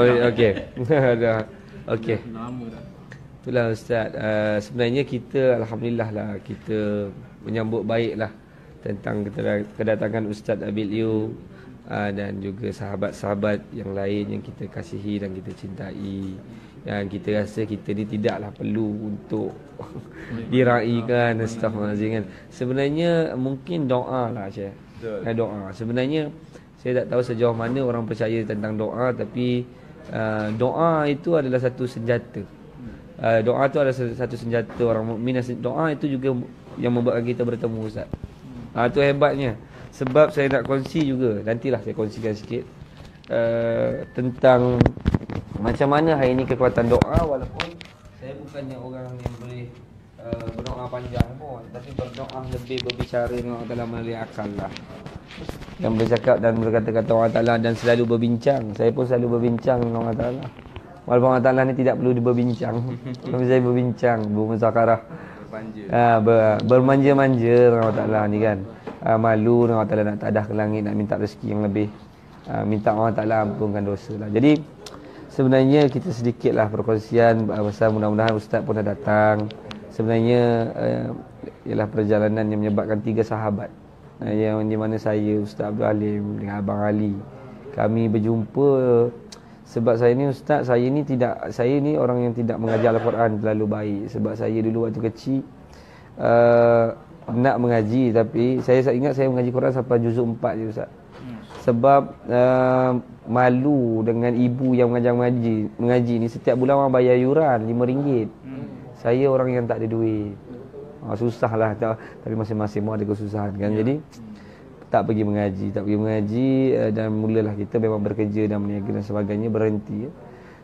okey. Dah. Okey. Itulah Ustaz. Sebenarnya kita alhamdulillah lah kita menyambut baiklah tentang kedatangan Ustaz Abil Yu dan juga sahabat-sahabat yang lain yang kita kasihi dan kita cintai. Yang kita rasa kita ni tidaklah perlu untuk diraikan, astagfirullahalazim kan. Sebenarnya mungkin doa lah Syekh. Doa. Sebenarnya saya tak tahu sejauh mana orang percaya tentang doa, tapi doa itu adalah satu senjata. Doa itu adalah satu senjata orang mukmin. Doa itu juga yang membuatkan kita bertemu Ustaz. Itu hebatnya. Sebab saya nak kongsi juga, nantilah saya kongsikan sikit tentang macam mana hari ini kekuatan doa. Walaupun saya bukannya orang yang boleh berdoa panjang pun, tapi berdoa lebih berbicara dengan Allah Ta'ala melalui akal lah, dan bercakap dan berkata-kata Allah Ta'ala, dan selalu berbincang. Saya pun selalu berbincang dengan Allah Ta'ala. Walaupun Allah Ta'ala ni tidak perlu berbincang, tapi saya berbincang, bermuzakarah, bermanja-manja dengan Allah Ta'ala ni kan. Malu dengan Allah Ta'ala, nak tadah ke langit, nak minta rezeki yang lebih, minta Allah Ta'ala ampunkan dosa lah. Jadi sebenarnya kita sedikitlah perkongsian pasal, mudah-mudahan Ustaz pun dah datang. Sebenarnya ialah perjalanan yang menyebabkan 3 sahabat, yang di mana saya, Ustaz Abdul Halim dengan Abang Ali, kami berjumpa. Sebab saya ni Ustaz, saya ni orang yang tidak mengajar Al-Quran terlalu baik. Sebab saya dulu waktu kecil nak mengaji, tapi saya ingat saya mengaji Quran sampai juzuk 4 je Ustaz. Sebab malu dengan ibu yang mengaji ni, setiap bulan orang bayar yuran RM5. Saya orang yang tak ada duit. Susah lah, tapi masing-masing mau ada kesusahan kan. Jadi tak pergi mengaji, dan mulalah kita memang bekerja dan berniaga dan sebagainya, berhenti.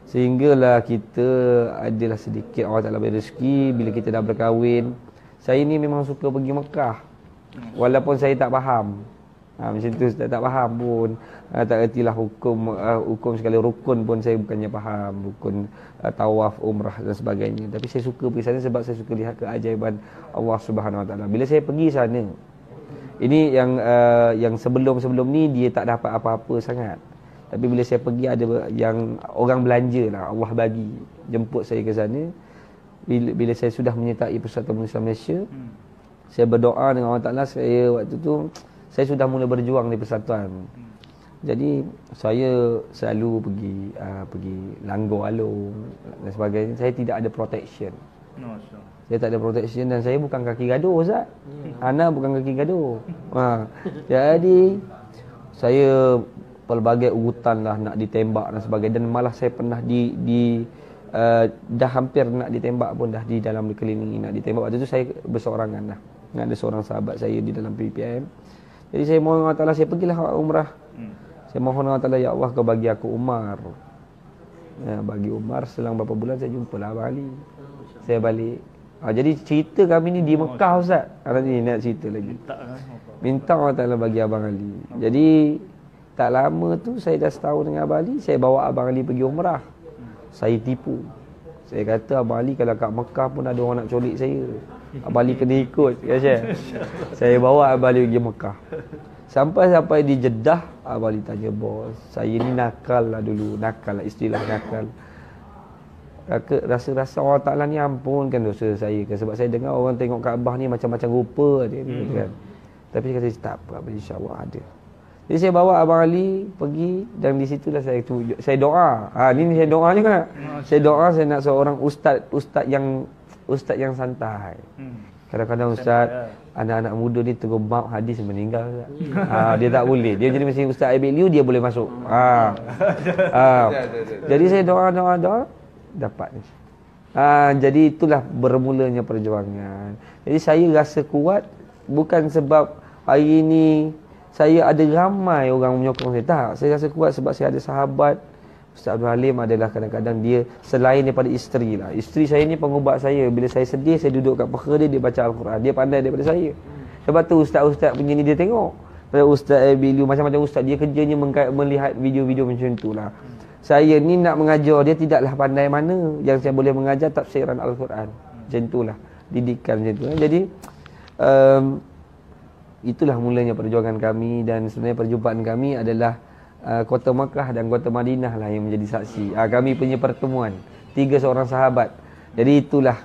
Sehinggalah kita adalah sedikit Allah Ta'ala beri rezeki. Bila kita dah berkahwin, saya ni memang suka pergi Mekah, walaupun saya tak faham. Macam tu tak faham pun, tak ertilah hukum sekali rukun pun saya bukannya faham, rukun tawaf, umrah dan sebagainya. Tapi saya suka pergi sana sebab saya suka lihat keajaiban Allah Subhanahu Wa Taala. Bila saya pergi sana, ini yang sebelum ni dia tak dapat apa-apa sangat. Tapi bila saya pergi, ada yang orang belanja lah, Allah bagi jemput saya ke sana. Bila saya sudah menyertai Persatuan Islam Malaysia, saya berdoa dengan Allah Ta'ala. Saya waktu tu saya sudah mula berjuang di persatuan. Jadi saya selalu pergi Langgar Along dan sebagainya. Saya tidak ada protection. Saya tak ada protection, dan saya bukan kaki gaduh Ustaz. Ana bukan kaki gaduh. Jadi saya pelbagai urutan lah nak ditembak dan sebagainya, dan malah saya pernah dah hampir nak ditembak pun, dah di dalam dikelilingi nak ditembak. Waktu tu saya berseorangan lah, ada seorang sahabat saya di dalam PPM. Jadi saya mohon Allah Ta'ala, saya pergilah umrah. Saya mohon Allah Ta'ala, ya Allah kau bagi aku Umar. Bagi Umar, selang beberapa bulan saya jumpalah Abang Ali. Saya balik. Jadi cerita kami ni di Mekah Ustaz. Nanti nak cerita lagi. Minta Allah Ta'ala bagi Abang Ali. Jadi tak lama tu saya dah setahun dengan Abang Ali, saya bawa Abang Ali pergi umrah. Saya tipu. Saya kata Abang Ali kalau kat Mekah pun ada orang nak colik saya, Abang Ali kena ikut ya Syekh. Saya bawa Abang Ali pergi Mekah. Sampai di Jeddah, Abang Ali tanya, bos, saya ni nakal lah dulu. Nakal lah, istilah nakal. Rasa-rasa Allah Ta'ala ni ampunkan dosa saya kan. Sebab saya dengar orang tengok Kaabah ni macam-macam rupa dia kan. Tapi saya kata tak apa, insya-Allah ada. Jadi saya bawa Abang Ali pergi, dan di situlah saya doa. Ni saya doa juga. Saya doa, saya nak seorang ustaz yang santai. Kadang-kadang ustaz, anak-anak muda ni tergembak hadis meninggal. Dia tak boleh. Dia jadi mesti Ustaz Abil Yu dia boleh masuk. Jadi saya doa dapat. Jadi itulah bermulanya perjuangan. Jadi saya rasa kuat bukan sebab hari ini saya ada ramai orang menyokong saya. Tak, saya rasa kuat sebab saya ada sahabat. Ustaz Abdul Halim adalah kadang-kadang dia selain daripada isteri lah. Isteri saya ni pengubat saya. Bila saya sedih, saya duduk kat peha dia baca Al-Quran. Dia pandai daripada saya. Sebab tu ustaz-ustaz punya ni dia tengok. Ustaz Abil Yu, macam-macam ustaz, dia kerjanya melihat video-video macam tu lah. Saya ni nak mengajar dia tidaklah pandai mana. Yang saya boleh mengajar tafsiran Al-Quran. Macam tu lah. Didikan macam tu. Jadi itulah mulanya perjuangan kami, dan sebenarnya perjumpaan kami adalah kota Makkah dan kota Madinah lah yang menjadi saksi. Kami punya pertemuan 3 seorang sahabat. Jadi itulah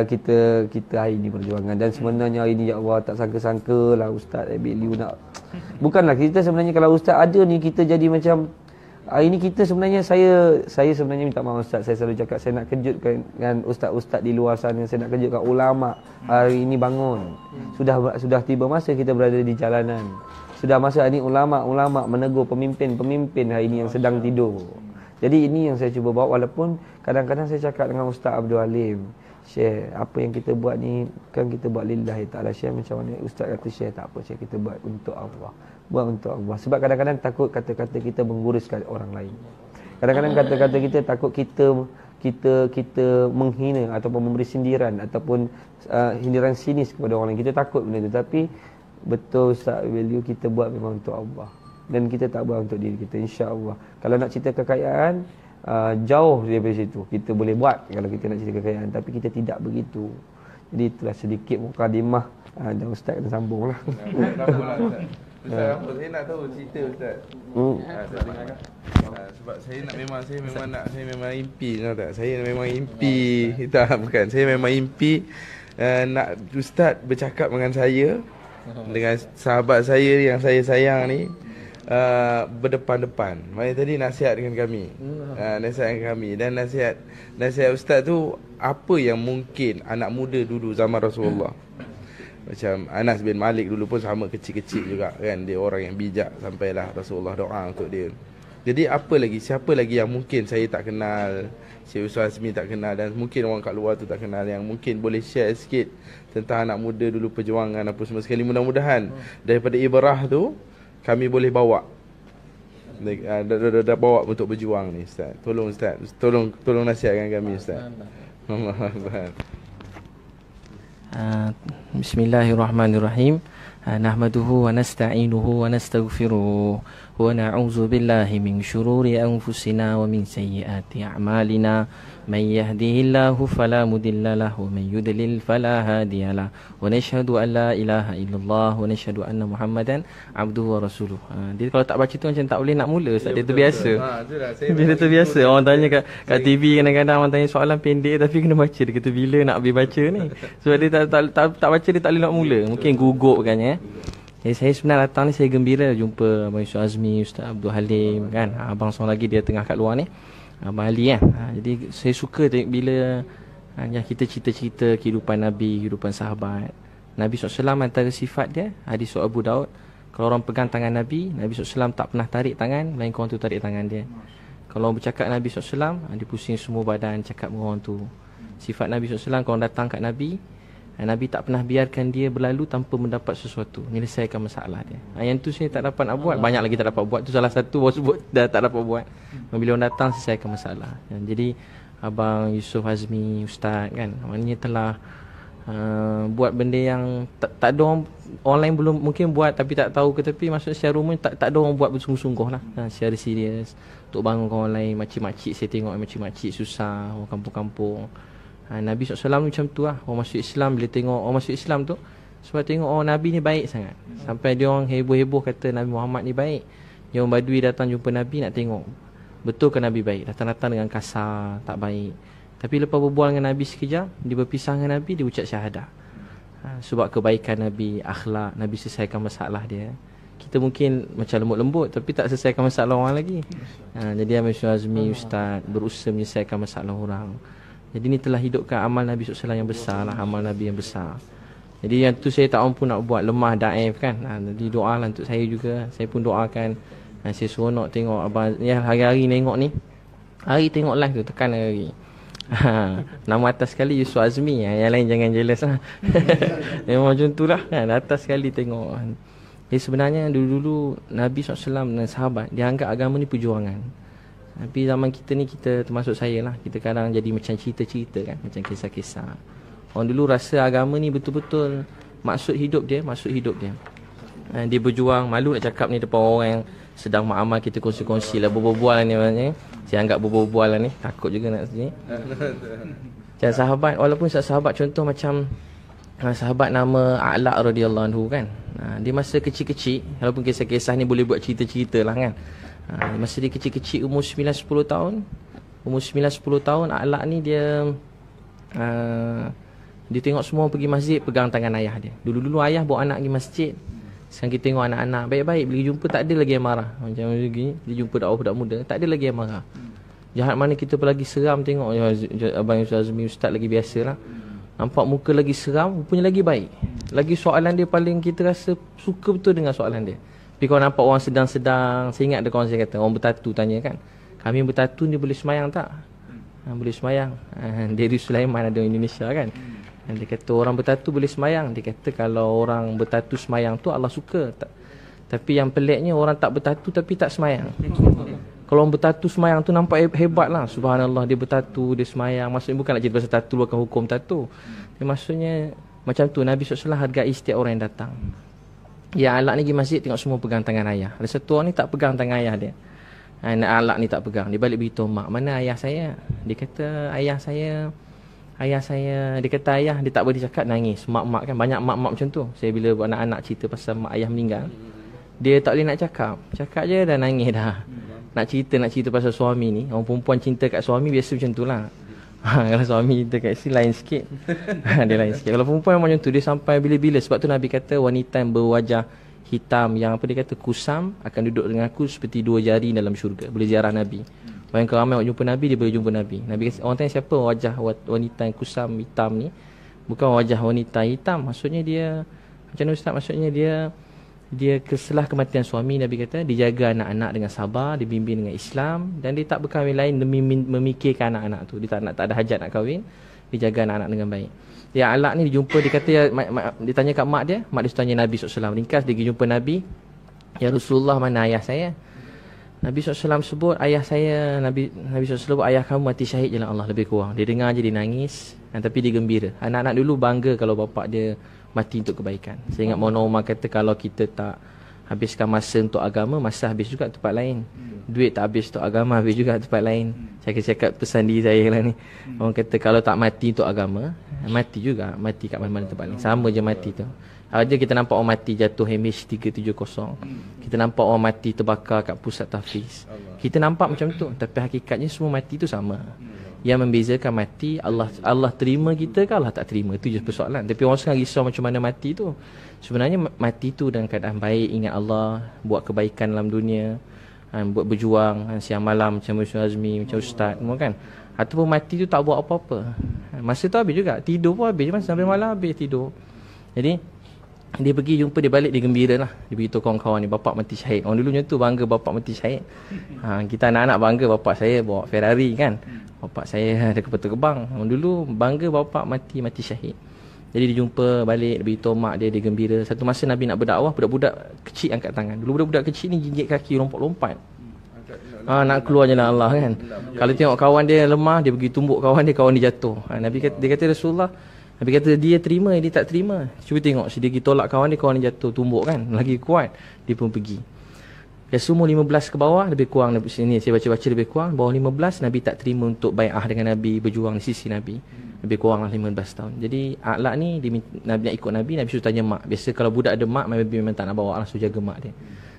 kita hari ini perjuangan. Dan sebenarnya hari ini ya Allah, tak sangka-sangka lah Ustaz Abid Liu nak. Bukanlah kita sebenarnya, kalau Ustaz ada ni kita jadi macam hari ini kita sebenarnya, saya sebenarnya minta maaf Ustaz, saya selalu cakap saya nak kejutkan dengan ustaz-ustaz di luar sana, saya nak kejutkan ulama hari ini bangun. Sudah tiba masa kita berada di jalanan. Sudah masa ini ulama menegur pemimpin hari ini yang sedang tidur. Jadi ini yang saya cuba bawa, walaupun kadang-kadang saya cakap dengan Ustaz Abdul Halim, Syekh, apa yang kita buat ni kan kita buat lillahi ta'ala. Syekh macam mana? Ustaz kata Syekh tak apa Syekh, kita buat untuk Allah. Buat untuk Allah. Sebab kadang-kadang takut kata-kata kita mengguruskan orang lain. Kadang-kadang kata-kata kita takut kita menghina ataupun memberi sindiran ataupun sindiran sinis kepada orang lain. Kita takut benda tu. Tapi betul Ustaz Value, kita buat memang untuk Allah. Dan kita tak buat untuk diri kita, insya-Allah. Kalau nak cerita kekayaan, jauh daripada situ. Kita boleh buat kalau kita nak cerita kekayaan, tapi kita tidak begitu. Jadi itulah sedikit mukadimah, dan Ustaz kena sambung lah. Ustaz, apa saya nak tahu cerita Ustaz. Sebab saya memang impi, tahu tak? Saya memang impi. Tak, bukan. Saya memang impi nak Ustaz bercakap dengan saya, dengan sahabat saya yang saya sayang ni, berdepan-depan. Maknanya tadi nasihat dengan kami. Nasihat dengan kami. Dan nasihat Ustaz tu, apa yang mungkin anak muda dulu zaman Rasulullah, macam Anas bin Malik dulu pun sama, kecil-kecil juga kan, dia orang yang bijak, sampailah Rasulullah doa untuk dia. Jadi siapa lagi yang mungkin saya tak kenal, Syekh Ustaz Azmi tak kenal, dan mungkin orang kat luar tu tak kenal, yang mungkin boleh share sikit tentang anak muda dulu, perjuangan apa semua sekali. Mudah-mudahan daripada ibrah tu kami boleh bawa, dah bawa untuk berjuang ni Ustaz. Tolong Ustaz, tolong nasihatkan kami Ustaz. Bismillahirrahmanirrahim. Nahmaduhu wa nasta'inuhu wa nastaghfiruh wa na'udzu billahi min syururi anfusina wa min sayyiati a'malina. Man yahdihillahu fala mudilla lahu wa man yudlil fala hadiyalah. Wa nashhadu an la ilaha illallah wa nashhadu anna Muhammadan abduhu wa rasuluh. Dia kalau tak baca tu macam tak boleh nak mula Ustaz. Dia terbiasa. Dia terbiasa. Orang tanya kat TV kadang-kadang orang tanya soalan pendek tapi kena baca. Dia kata bila nak habis baca ni. Sebab dia tak baca dia tak boleh nak mula. Mungkin gugup kan ya. Jadi saya sebenarnya datang ni, saya gembira jumpa Abang Ustaz Azmi, Ustaz Abdul Halim kan. Abang seorang lagi dia tengah kat luar ni, Abang Ali kan. Jadi saya suka bila yang kita cerita-cerita kehidupan Nabi, kehidupan sahabat. Nabi SAW antara sifat dia, hadis Abu Daud, kalau orang pegang tangan Nabi SAW tak pernah tarik tangan, melainkan orang tu tarik tangan dia. Kalau orang bercakap Nabi SAW, dia pusing semua badan cakap dengan orang tu. Sifat Nabi SAW, kalau orang datang kat Nabi tak pernah biarkan dia berlalu tanpa mendapat sesuatu, menyelesaikan masalah dia. Yang tu saya tak dapat nak buat. Banyak lagi tak dapat buat. Tu salah satu baru sebut dah tak dapat buat. Bila orang datang selesaikan masalah. Jadi Abang Yusuf Azmi Ustaz kan, maknanya telah buat benda yang tak ada orang lain belum mungkin buat tapi tak tahu ke, tapi maksudnya secara umum tak ada orang buat bersungguh-sungguh lah, secara serius untuk bangunkan orang lain. Makcik-makcik saya tengok, makcik-makcik susah, orang kampung-kampung. Nabi SAW macam tu lah. Orang masuk Islam, bila tengok orang masuk Islam tu, sebab tengok Nabi ni baik sangat. Sampai dia orang heboh-heboh kata Nabi Muhammad ni baik. Yang orang Badui datang jumpa Nabi nak tengok betul ke Nabi baik. Datang-datang dengan kasar, tak baik. Tapi lepas berbual dengan Nabi sekejap, dia berpisah dengan Nabi, dia ucap syahadah. Sebab kebaikan Nabi, akhlak Nabi, selesaikan masalah dia. Kita mungkin macam lembut-lembut tapi tak selesaikan masalah orang lagi. Jadi Abang Azmi Ustaz berusaha menyelesaikan masalah orang. Jadi ni telah hidupkan amal Nabi SAW yang besar lah, amal Nabi yang besar. Jadi yang tu saya tak mampu nak buat, lemah, daif kan. Jadi doa lah untuk saya juga. Saya pun doakan. Saya seronok tengok Abang ya, hari-hari tengok ni. Hari tengok live tu, tekan hari. Nama atas sekali Yusuf Azmi. Yang lain jangan jealous lah. Memang macam tu lah kan, atas sekali tengok. Jadi sebenarnya dulu-dulu Nabi SAW dan sahabat, dia anggap agama ni perjuangan. Tapi zaman kita ni, kita termasuk saya lah, kita kadang jadi macam cerita-cerita kan, macam kisah-kisah. Orang dulu rasa agama ni betul-betul maksud hidup dia. Dia berjuang, malu nak cakap ni depan orang yang sedang beramal, kita kongsi-kongsi lah, berbual ni maknanya. Saya anggap berbual lah ni, takut juga nak sini. Macam sahabat, walaupun sahabat contoh macam sahabat nama A'la radhiyallahu anhu kan. Dia masa kecil-kecil, walaupun kisah-kisah ni boleh buat cerita-cerita lah kan. Masa dia kecil-kecil, umur 9-10 tahun. Umur 9-10 tahun, A'laq ni dia tengok semua pergi masjid, pegang tangan ayah dia. Dulu-dulu ayah bawa anak pergi masjid. Sekarang kita tengok anak-anak baik-baik, bila jumpa tak ada lagi yang marah. Macam begini, dia jumpa budak muda, tak ada lagi yang marah. Jahat mana kita lagi seram tengok Abang Ustaz Azmi, Ustaz lagi biasa lah. Nampak muka lagi seram, rupanya lagi baik. Lagi soalan dia paling kita rasa suka betul dengan soalan dia. Tapi kalau nampak orang sedang-sedang, saya ingat ada kawan saya kata, orang bertatu tanya kan, kami bertatu ni boleh semayang tak? Boleh semayang. Dari Sulaiman ada Indonesia kan. Dia kata orang bertatu boleh semayang. Dia kata kalau orang bertatu semayang tu Allah suka. Tapi yang peliknya orang tak bertatu tapi tak semayang. Kalau orang bertatu semayang tu nampak hebat lah. Subhanallah, dia bertatu, dia semayang. Maksudnya bukan nak cerita pasal tatu, luarkan hukum tatu. Maksudnya macam tu, Nabi SAW hargai setiap orang yang datang. Ya, A'laq ni pergi masjid, tengok semua pegang tangan ayah. Ada satu orang ni tak pegang tangan ayah dia. A'laq ni tak pegang. Dia balik beritahu mak, mana ayah saya? Dia kata ayah saya, dia kata ayah, dia tak boleh cakap, nangis. Mak-mak kan, banyak mak-mak macam tu. Saya bila buat anak-anak cerita pasal mak ayah meninggal, dia tak boleh nak cakap. Cakap je dah nangis dah. Nak cerita pasal suami ni. Orang perempuan cinta kat suami biasa macam tu lah. Kalau suami cinta kat isteri lain sikit. Dia lain sikit. Kalau perempuan macam tu, dia sampai bila-bila. Sebab tu Nabi kata wanita yang berwajah hitam, yang apa dia kata, kusam, akan duduk dengan aku seperti 2 jari dalam syurga. Boleh ziarah Nabi. Bayangkan ramai orang jumpa Nabi, dia boleh jumpa Nabi. Nabi kata, orang tanya siapa wajah wanita yang kusam hitam ni? Bukan wajah wanita hitam. Maksudnya dia, macam mana Ustaz? Maksudnya dia setelah kematian suami, Nabi kata dijaga anak-anak dengan sabar, dibimbing dengan Islam, dan dia tak berkahwin lain demi memikirkan anak-anak tu. Dia tak ada hajat nak kahwin, dijaga anak-anak dengan baik. Ya, A'laq ni dijumpa, dia kata dia tanya kat mak dia tanya Nabi SAW. Ringkas, dia pergi jumpa Nabi. Ya Rasulullah, mana ayah saya? Nabi SAW sebut ayah saya. Nabi SAW sebut ayah kamu mati syahid jalan Allah, lebih kurang. Dia dengar je, dia nangis, tapi dia gembira. Anak-anak dulu bangga kalau bapak dia mati untuk kebaikan. Saya ingat Mona Umar kata, kalau kita tak habiskan masa untuk agama, masa habis juga tempat lain. Duit tak habis untuk agama, habis juga tempat lain. Saya cakap pesan diri saya lah ni. Orang kata kalau tak mati untuk agama, mati juga, mati kat mana-mana tempat lain. Sama je mati tu. Ada kita nampak orang mati jatuh MH370. Kita nampak orang mati terbakar kat pusat tahfiz. Kita nampak macam tu, tapi hakikatnya semua mati tu sama. Yang membezakan mati, Allah terima kita ke Allah tak terima, itu je persoalan. Tapi orang sekarang risau macam mana mati tu. Sebenarnya mati tu dalam keadaan baik, ingat Allah, buat kebaikan dalam dunia, buat berjuang siang malam macam Ustaz Azmi, macam Ustaz semua kan. Ataupun mati tu tak buat apa-apa, masa tu habis juga, tidur pun habis, sampai malam habis tidur. Jadi dia pergi jumpa, dia balik, dia gembira lah. Dia beritahu kawan-kawan ni, bapak mati syahid. Orang dulu macam tu, bangga bapak mati syahid. Kita anak-anak bangga bapak saya bawa Ferrari kan, bapak saya ada kapal terbang. Orang dulu bangga bapak mati syahid. Jadi dia jumpa balik, dia beritahu mak dia, dia gembira. Satu masa Nabi nak berdakwah, budak-budak kecil angkat tangan. Dulu budak-budak kecil ni gigit kaki, lompat-lompat. Nak keluar jalan Allah kan. Kalau tengok kawan dia lemah, dia pergi tumbuk kawan dia jatuh. Dia kata Rasulullah, Nabi kata dia terima, dia tak terima. Cuba tengok, dia pergi tolak kawan dia jatuh, tumbuk kan, lagi kuat. Dia pun pergi. Dia semua 15 ke bawah, lebih kurang sini saya baca-baca lebih kurang, bawah 15 Nabi tak terima untuk bai'ah dengan Nabi, berjuang di sisi Nabi. Lebih kurang lah 15 tahun. Jadi A'laq ni Nabi nak ikut Nabi suruh tanya mak. Biasa kalau budak ada mak, Nabi memang tak nak bawa, langsung jaga mak dia.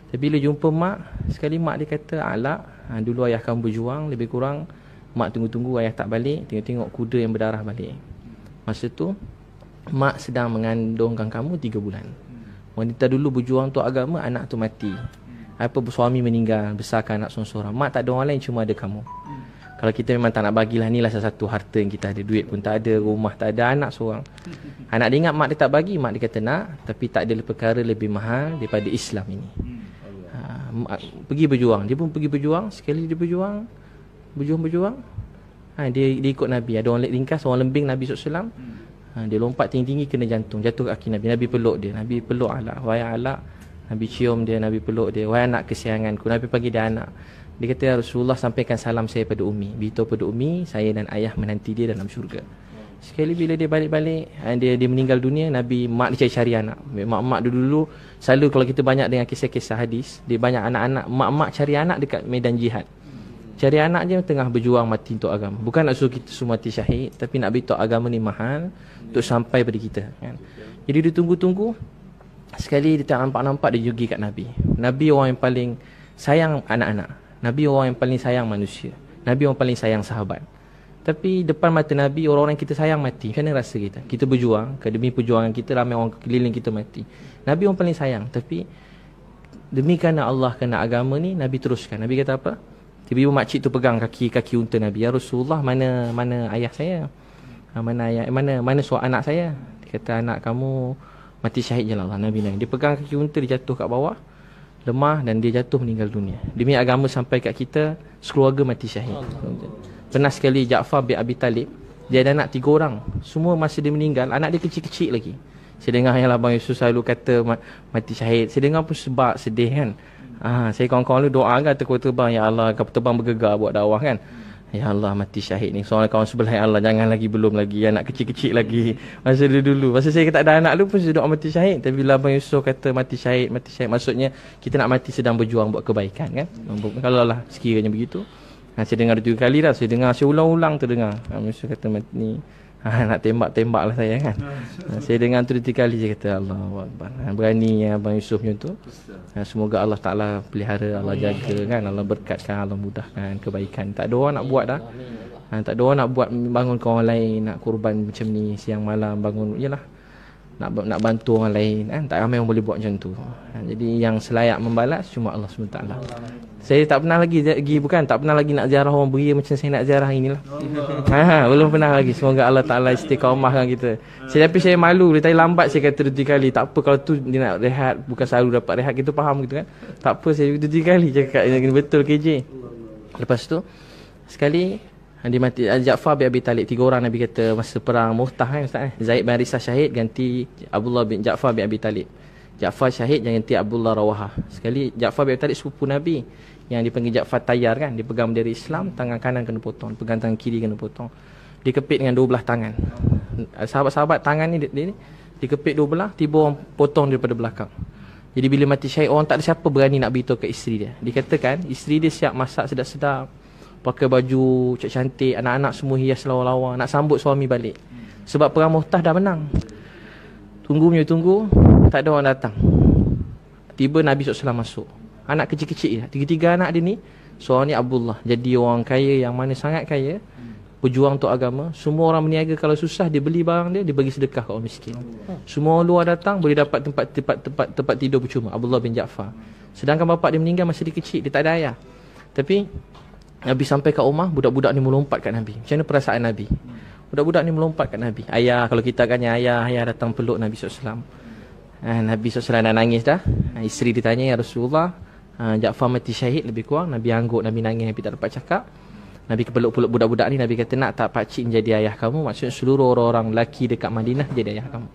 Tapi bila jumpa mak, sekali mak dia kata, A'laq, dulu ayah kamu berjuang, lebih kurang mak tunggu-tunggu ayah tak balik, tengok-tengok kuda yang berdarah balik. Masa tu mak sedang mengandungkan kamu 3 bulan. Wanita dulu berjuang untuk agama, anak tu mati. Suami meninggal, besarkan anak seorang-seorang. Mak tak ada orang lain, cuma ada kamu. Kalau kita memang tak nak bagilah, ni lah salah satu harta yang kita ada. Duit pun tak ada, rumah tak ada, anak seorang. Anak dia ingat mak dia tak bagi, mak dia kata nak, tapi tak ada perkara lebih mahal daripada Islam ini. Pergi berjuang. Dia pun pergi berjuang. Sekali dia berjuang, dia ikut Nabi. Ada orang ringkas, orang lembing Nabi SAW. Dia lompat tinggi-tinggi, kena jantung, jatuh kaki Nabi. Nabi peluk dia. Nabi peluk A'laq. Wahai A'laq. Nabi cium dia, Nabi peluk dia. Wahai anak kesianganku. Nabi panggil dia anak. Dia kata, ya Rasulullah, sampaikan salam saya pada Umi. Beritahu pada Umi, saya dan ayah menanti dia dalam syurga. Sekali bila dia balik-balik, dia meninggal dunia, mak dia cari anak. Mak-mak dulu selalu kalau kita banyak dengan kisah-kisah hadis, dia banyak anak-anak, mak-mak cari anak dekat medan jihad. Cari anak je tengah berjuang mati untuk agama. Bukan nak suruh kita semua mati syahid, tapi nak beritahu agama ni mahal untuk sampai pada kita kan. Jadi dia tunggu-tunggu. Sekali dia tak nampak-nampak dia jogi kat Nabi. Nabi orang yang paling sayang anak-anak. Nabi orang yang paling sayang manusia. Nabi orang paling sayang sahabat. Tapi depan mata Nabi, orang-orang yang kita sayang mati. Macam mana rasa kita? Kita berjuang, demi perjuangan kita ramai orang keliling kita mati. Nabi orang paling sayang. Tapi demi kerana Allah, kerana agama ni, Nabi teruskan. Nabi kata apa? Tiba-tiba makcik tu pegang kaki unta Nabi. Ya Rasulullah, mana ayah saya? Mana suara anak saya? Dia kata, anak kamu mati syahid je lah Allah. Nabi nangis. Dia pegang kaki unta, dia jatuh kat bawah, lemah, dan dia jatuh meninggal dunia. Demi agama sampai kat kita, sekeluarga mati syahid. Pernah sekali Ja'far bin Abi Talib, dia ada anak 3 orang. Semua masa dia meninggal, anak dia kecil-kecil lagi. Saya dengar yang Abang Yusuf selalu kata mati syahid. Saya dengar pun sebab sedih kan. Saya kawan-kawan lu doa kan, tekuk terbang, ya Allah, kapal terbang bergegar buat dakwah kan. Ya Allah, mati syahid ni. Soalnya kawan sebelah, ya Allah, jangan lagi, belum lagi, anak kecil-kecil lagi. Masa dulu. Masa saya tak ada anak dulu pun saya doa mati syahid. Tapi bila Abang Yusuf kata mati syahid, maksudnya kita nak mati sedang berjuang buat kebaikan kan. Kalau lah sekiranya begitu. Saya dengar 7 kali dah. Saya ulang-ulang terdengar. Abang Yusuf kata mati ni. Nak tembak-tembak lah saya kan. Saya dengar tu 3 kali, saya kata Allahu Akbar. Berani Abang Yusuf macam tu. Semoga Allah Ta'ala pelihara, Allah jaga kan, Allah berkatkan, Allah mudahkan kebaikan. Tak ada orang nak buat dah. Tak ada orang nak buat, bangun ke orang lain, nak korban macam ni siang malam, bangun, yalah, nak bantu orang lain kan. Tak ramai orang boleh buat macam tu. Jadi yang selayak membalas cuma Allah SWT. Saya tak pernah lagi tak pernah lagi nak ziarah orang beria macam saya nak ziarah inilah. Belum pernah lagi. Semoga Allah Ta'ala istiqamahkan kita. Tapi saya malu, dia tadi lambat saya kata 2 kali. Tak apa kalau tu dia nak rehat, bukan selalu dapat rehat, kita faham gitu kan. Tak apa, saya 2 kali cakap betul KJ. Lepas tu sekali dia mati, Ja'far bin Abi Talib, 3 orang Nabi kata masa perang Mu'tah kan Ustaz. Zaid bin Harisah syahid, ganti Abdullah bin Ja'far bin Abi Talib. Ja'far syahid, ganti Abdullah Rawaha. Sekali Ja'far bin Abi Talib sepupu Nabi, yang dipanggil Ja'far Tayyar kan. Dia pegang bendera Islam, tangan kanan kena potong, pegang tangan kiri kena potong. Dikepit dengan 12 tangan. Sahabat-sahabat tangan ni dia dikepit 2 belah, tiba orang potong daripada belakang. Jadi bila mati syahid, orang tak ada siapa berani nak beritahu ke isteri dia. Dikatakan isteri dia siap masak sedap-sedap, pakai baju cantik, anak-anak semua hias lawa-lawa, nak sambut suami balik. Sebab perang Mu'tah dah menang. Tunggu, tak ada orang datang. Tiba Nabi SAW masuk. Anak kecil-kecil, 3 anak dia ni. Seorang ni Abdullah, jadi orang kaya yang mana sangat kaya, berjuang untuk agama. Semua orang berniaga, kalau susah dia beli barang dia bagi sedekah kat orang miskin. Semua orang luar datang boleh dapat tempat tidur percuma. Abdullah bin Ja'far. Sedangkan bapak dia meninggal masa dia kecil, dia tak ada ayah. Tapi Nabi sampai kat rumah, budak-budak ni melompat kat Nabi. Macam mana perasaan Nabi? Budak-budak ni melompat kat Nabi. Ayah, kalau kita tanya ayah datang peluk Nabi SAW. Nabi SAW dah nangis dah. Isteri dia tanya, ya Rasulullah, Ja'far mati syahid lebih kurang. Nabi angguk, Nabi nangis, Nabi tak dapat cakap. Nabi kepeluk-peluk budak-budak ni. Nabi kata, nak tak pakcik menjadi ayah kamu? Maksudnya seluruh orang-orang lelaki dekat Madinah jadi ayah kamu.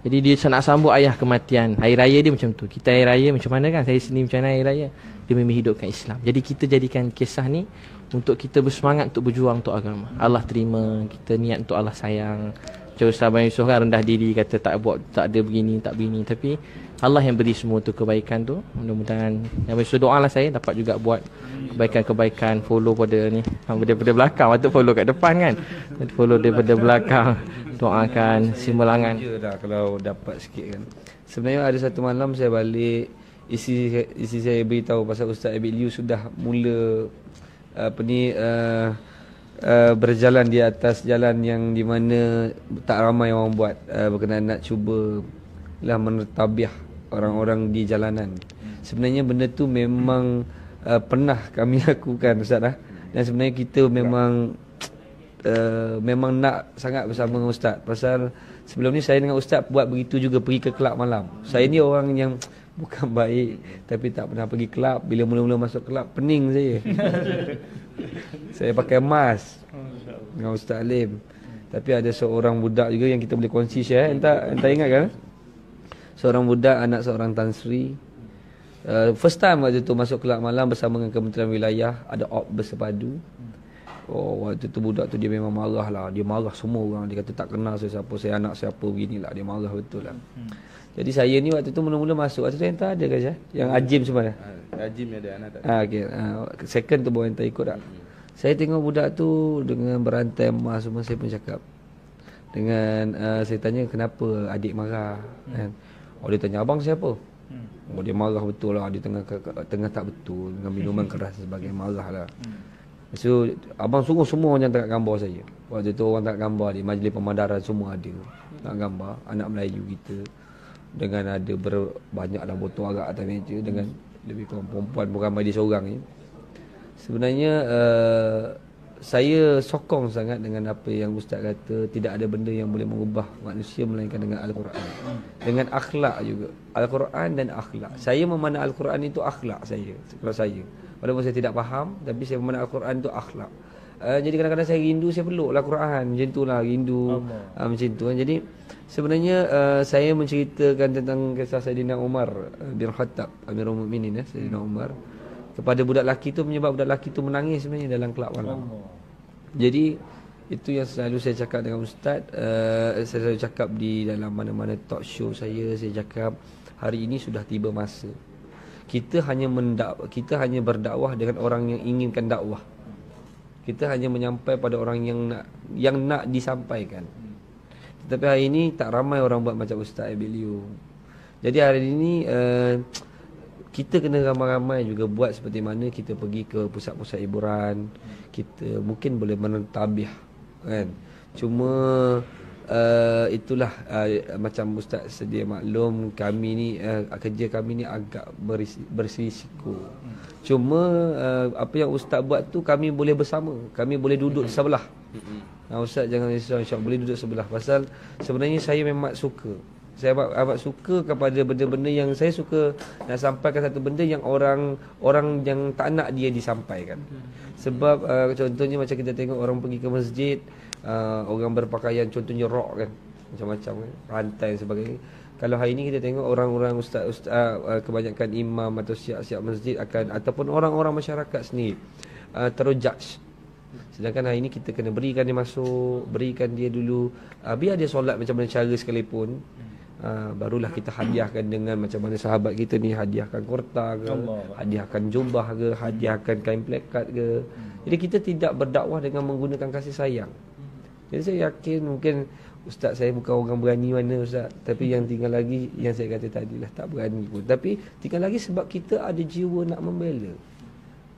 Jadi dia nak sambut ayah kematian. Hari raya dia macam tu. Kita hari raya macam mana kan? Saya sendiri macam mana hari raya? Demi menghidupkan Islam. Jadi kita jadikan kisah ni untuk kita bersemangat untuk berjuang untuk agama. Allah terima, kita niat untuk Allah sayang. Macam Ustaz Abang Yusuf kan rendah diri, kata tak ada begini, tak begini. Tapi Allah yang beri semua tu kebaikan tu. Mudah-mudahan Abang Yusuf doalah saya dapat juga buat kebaikan-kebaikan. Follow pada ni, daripada belakang, patut follow kat depan kan. Follow daripada belakang. Doakan simbalangan. Je dah kalau dapat sikit kan. Sebenarnya ada satu malam saya balik, isi saya beritahu pasal Ustaz Abid Liu sudah mula berjalan di atas jalan yang di mana tak ramai orang buat, berkenaan nak cuba lah menetabiah orang-orang di jalanan. Sebenarnya benda tu memang pernah kami lakukan Ustaz dah. Dan sebenarnya kita memang nak sangat bersama dengan Ustaz. Pasal sebelum ni saya dengan Ustaz buat begitu juga, pergi ke kelab malam. Saya ni orang yang bukan baik tapi tak pernah pergi kelab. Bila mula-mula masuk kelab, pening saya. Saya pakai mask dengan Ustaz Alim. Tapi ada seorang budak juga yang kita boleh kongsi share. Entah ingat kan? Seorang budak, anak seorang Tan Sri. First time waktu tu masuk kelab malam bersama dengan Kementerian Wilayah. Ada op bersepadu. Waktu tu budak tu dia memang marah lah. Dia marah semua orang. Dia kata tak kenal saya siapa, saya anak siapa, beginilah. Dia marah betul lah. Jadi saya ni waktu tu mula-mula masuk. Waktu tu yang tak ada ke Syah? Yang Ajim semua dah? Ajim ada, anak tak. Okay. Second tu baru yang tak ikut tak. Saya tengok budak tu dengan berantai emas semua. Saya pun cakap dengan saya tanya kenapa adik marah kan. Dia tanya, abang siapa? Dia marah betul lah. Dia tengah tak betul dengan minuman keras dan sebagainya, marah lah. So abang suruh semua orang yang tengok gambar saya. Waktu tu orang tengok gambar di majlis pemandaran semua ada tengok gambar anak Melayu kita, dengan ada banyaklah botol arak atas meja, dengan lebih kurang perempuan pun ramai dia seorang ni. Sebenarnya saya sokong sangat dengan apa yang Ustaz kata, tidak ada benda yang boleh mengubah manusia melainkan dengan Al-Quran. Dengan akhlak juga. Al-Quran dan akhlak. Saya memandang Al-Quran itu akhlak saya. Kalau saya, walaupun saya tidak faham, tapi saya memandang Al-Quran itu akhlak. Jadi kadang-kadang saya rindu, saya peluklah Quran. Macam itulah rindu. Macam tu kan. Jadi sebenarnya saya menceritakan tentang kisah Saidina Umar bin Khattab, Amirul Mukminin Saidina Umar, kepada budak lelaki tu, menyebab budak lelaki tu menangis sebenarnya dalam kelab malam. Jadi itu yang selalu saya cakap dengan Ustaz. Saya selalu cakap di dalam mana-mana talk show saya cakap, hari ini sudah tiba masa kita hanya berdakwah dengan orang yang inginkan dakwah. Kita hanya menyampai pada orang yang nak disampaikan. Tetapi hari ini tak ramai orang buat macam Ustaz Abilio. Jadi hari ini kita kena ramai-ramai juga buat seperti mana kita pergi ke pusat-pusat hiburan. Kita mungkin boleh mentabih kan. Cuma itulah macam Ustaz sedia maklum, kami ni kerja kami ni agak berisiko. Cuma apa yang Ustaz buat tu kami boleh bersama. Kami boleh duduk sebelah. Ustaz jangan risau, insya-Allah boleh duduk sebelah. Pasal sebenarnya saya memang suka. Saya amat suka kepada benda-benda yang saya suka nak sampaikan satu benda yang orang yang tak nak dia disampaikan. Sebab contohnya macam kita tengok orang pergi ke masjid, orang berpakaian contohnya rok kan, macam-macam kan, rantai dan sebagainya. Kalau hari ini kita tengok orang-orang ustaz kebanyakan imam atau siap-siap masjid akan, ataupun orang-orang masyarakat sendiri terus judge. Sedangkan hari ini kita kena berikan dia masuk, berikan dia dulu, biar dia solat macam mana cara sekalipun. Barulah kita hadiahkan dengan macam mana sahabat kita ni hadiahkan kurta ke, hadiahkan jubah ke, hadiahkan kain plekat ke. Jadi kita tidak berdakwah dengan menggunakan kasih sayang. Jadi saya yakin mungkin Ustaz saya bukan orang berani mana Ustaz, tapi yang tinggal lagi yang saya kata tadilah tak berani pun. Tapi tinggal lagi sebab kita ada jiwa nak membela.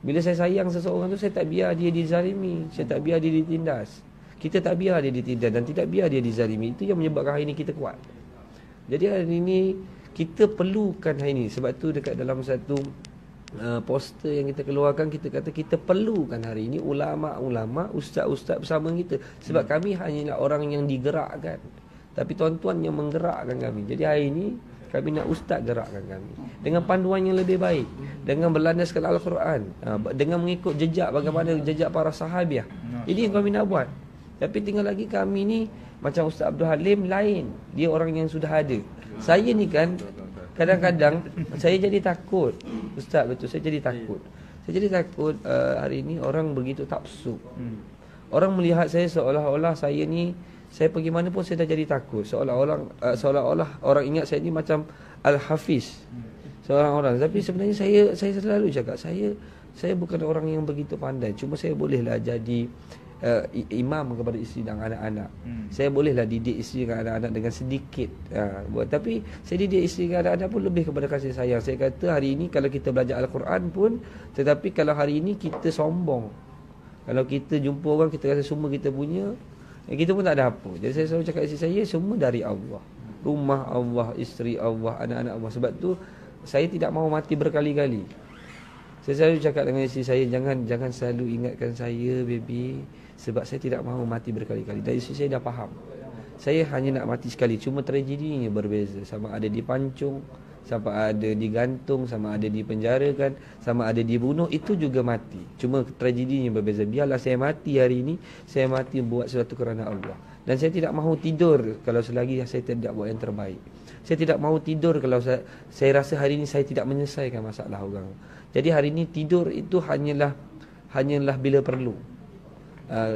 Bila saya sayang seseorang tu, saya tak biar dia dizalimi, saya tak biar dia ditindas. Kita tak biar dia ditindas dan tidak biar dia dizalimi. Itu yang menyebabkan hari ini kita kuat. Jadi hari ini kita perlukan hari ini. Sebab tu dekat dalam satu poster yang kita keluarkan, kita kata kita perlukan hari ini ulama-ulama, ustaz-ustaz bersama kita. Sebab kami hanyalah orang yang digerakkan, tapi tuan-tuan yang menggerakkan kami. Jadi hari ini kami nak ustaz gerakkan kami dengan panduan yang lebih baik, dengan berlandaskan Al-Quran, dengan mengikut jejak bagaimana jejak para sahabiah. Ini yang kami nak buat. Tapi tinggal lagi kami ni macam Ustaz Abdul Halim lain. Dia orang yang sudah ada. Saya ni kan kadang-kadang saya jadi takut. Ustaz, betul, saya jadi takut. Saya jadi takut hari ini orang begitu tapsub. Orang melihat saya seolah-olah saya ni, saya pergi mana pun saya dah jadi takut. Seolah-olah orang ingat saya ni macam Al-Hafiz. Seorang orang. Tapi sebenarnya saya selalu cakap, saya bukan orang yang begitu pandai. Cuma saya bolehlah jadi imam kepada isteri dan anak-anak. Saya bolehlah didik isteri dan anak-anak dengan sedikit tapi saya didik isteri dan anak-anak pun lebih kepada kasih sayang. Saya kata hari ini kalau kita belajar Al-Quran pun, tetapi kalau hari ini kita sombong, kalau kita jumpa orang kita rasa semua kita punya, kita pun tak ada apa. Jadi saya selalu cakap isteri saya, semua dari Allah, rumah Allah, isteri Allah, anak-anak Allah. Sebab tu saya tidak mahu mati berkali-kali. Saya selalu cakap dengan isteri saya, jangan selalu ingatkan saya baby, sebab saya tidak mahu mati berkali-kali. Dan isteri saya dah faham, saya hanya nak mati sekali. Cuma tragedinya berbeza. Sama ada dipancung, sama ada digantung, sama ada dipenjarakan, sama ada dibunuh, itu juga mati. Cuma tragedinya berbeza. Biarlah saya mati hari ini, saya mati buat sesuatu kerana Allah. Dan saya tidak mahu tidur kalau selagi saya tidak buat yang terbaik. Saya tidak mahu tidur kalau saya rasa hari ini saya tidak menyelesaikan masalah orang. Jadi hari ini tidur itu hanyalah bila perlu.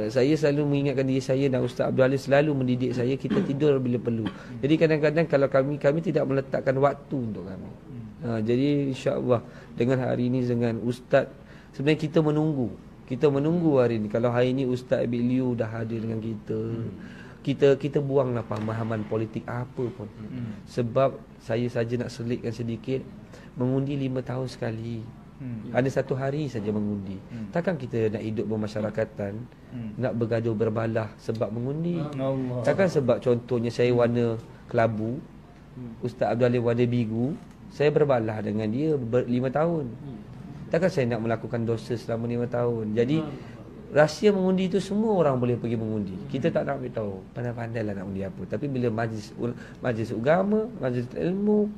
Saya selalu mengingatkan diri saya, dan Ustaz Abdul Halim selalu mendidik saya, kita tidur bila perlu. Jadi kadang-kadang kalau kami tidak meletakkan waktu untuk kami. Jadi insya-Allah dengan hari ini dengan Ustaz, sebenarnya kita menunggu hari ini. Kalau hari ini Ustaz Abilio dah hadir dengan kita, kita buanglah pemahaman politik apa pun. Sebab saya saja nak selitkan sedikit, mengundi 5 tahun sekali. Ada 1 hari saja mengundi. Takkan kita nak hidup bermasyarakatan, nak bergaduh berbalah sebab mengundi. Takkan sebab contohnya saya warna kelabu, Ustaz Abdul Alim warna biru, saya berbalah dengan dia 5 tahun. Takkan saya nak melakukan dosa selama 5 tahun. Jadi rahsia mengundi itu semua orang boleh pergi mengundi. Kita tak nak beritahu, pandai-pandailah nak undi apa. Tapi bila majlis agama, majlis ilmu,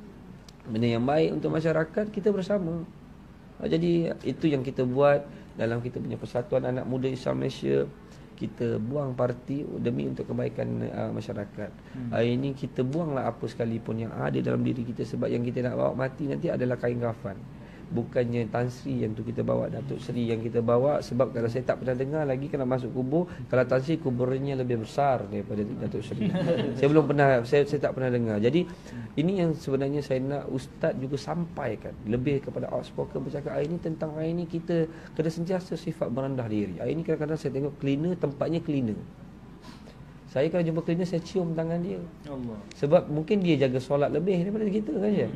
benda yang baik untuk masyarakat, kita bersama. Jadi itu yang kita buat dalam kita punya Persatuan Anak Muda Islam Malaysia. Kita buang parti demi untuk kebaikan masyarakat. Hari ini kita buanglah apa sekalipun yang ada dalam diri kita. Sebab yang kita nak bawa mati nanti adalah kain kafan, bukannya Tan Sri yang tu kita bawa, Datuk Seri yang kita bawa. Sebab kalau saya tak pernah dengar lagi kena masuk kubur, kalau Tan Sri kuburnya lebih besar daripada Datuk Seri. Saya belum pernah, saya tak pernah dengar. Jadi ini yang sebenarnya saya nak Ustaz juga sampaikan lebih kepada outspoken bercakap hari ini tentang hari ini kita kena sentiasa sifat merendah diri. Hari ini kadang-kadang saya tengok cleaner, tempatnya cleaner. Saya kalau jumpa cleaner, saya cium tangan dia. Allah. Sebab mungkin dia jaga solat lebih daripada kita kan ya.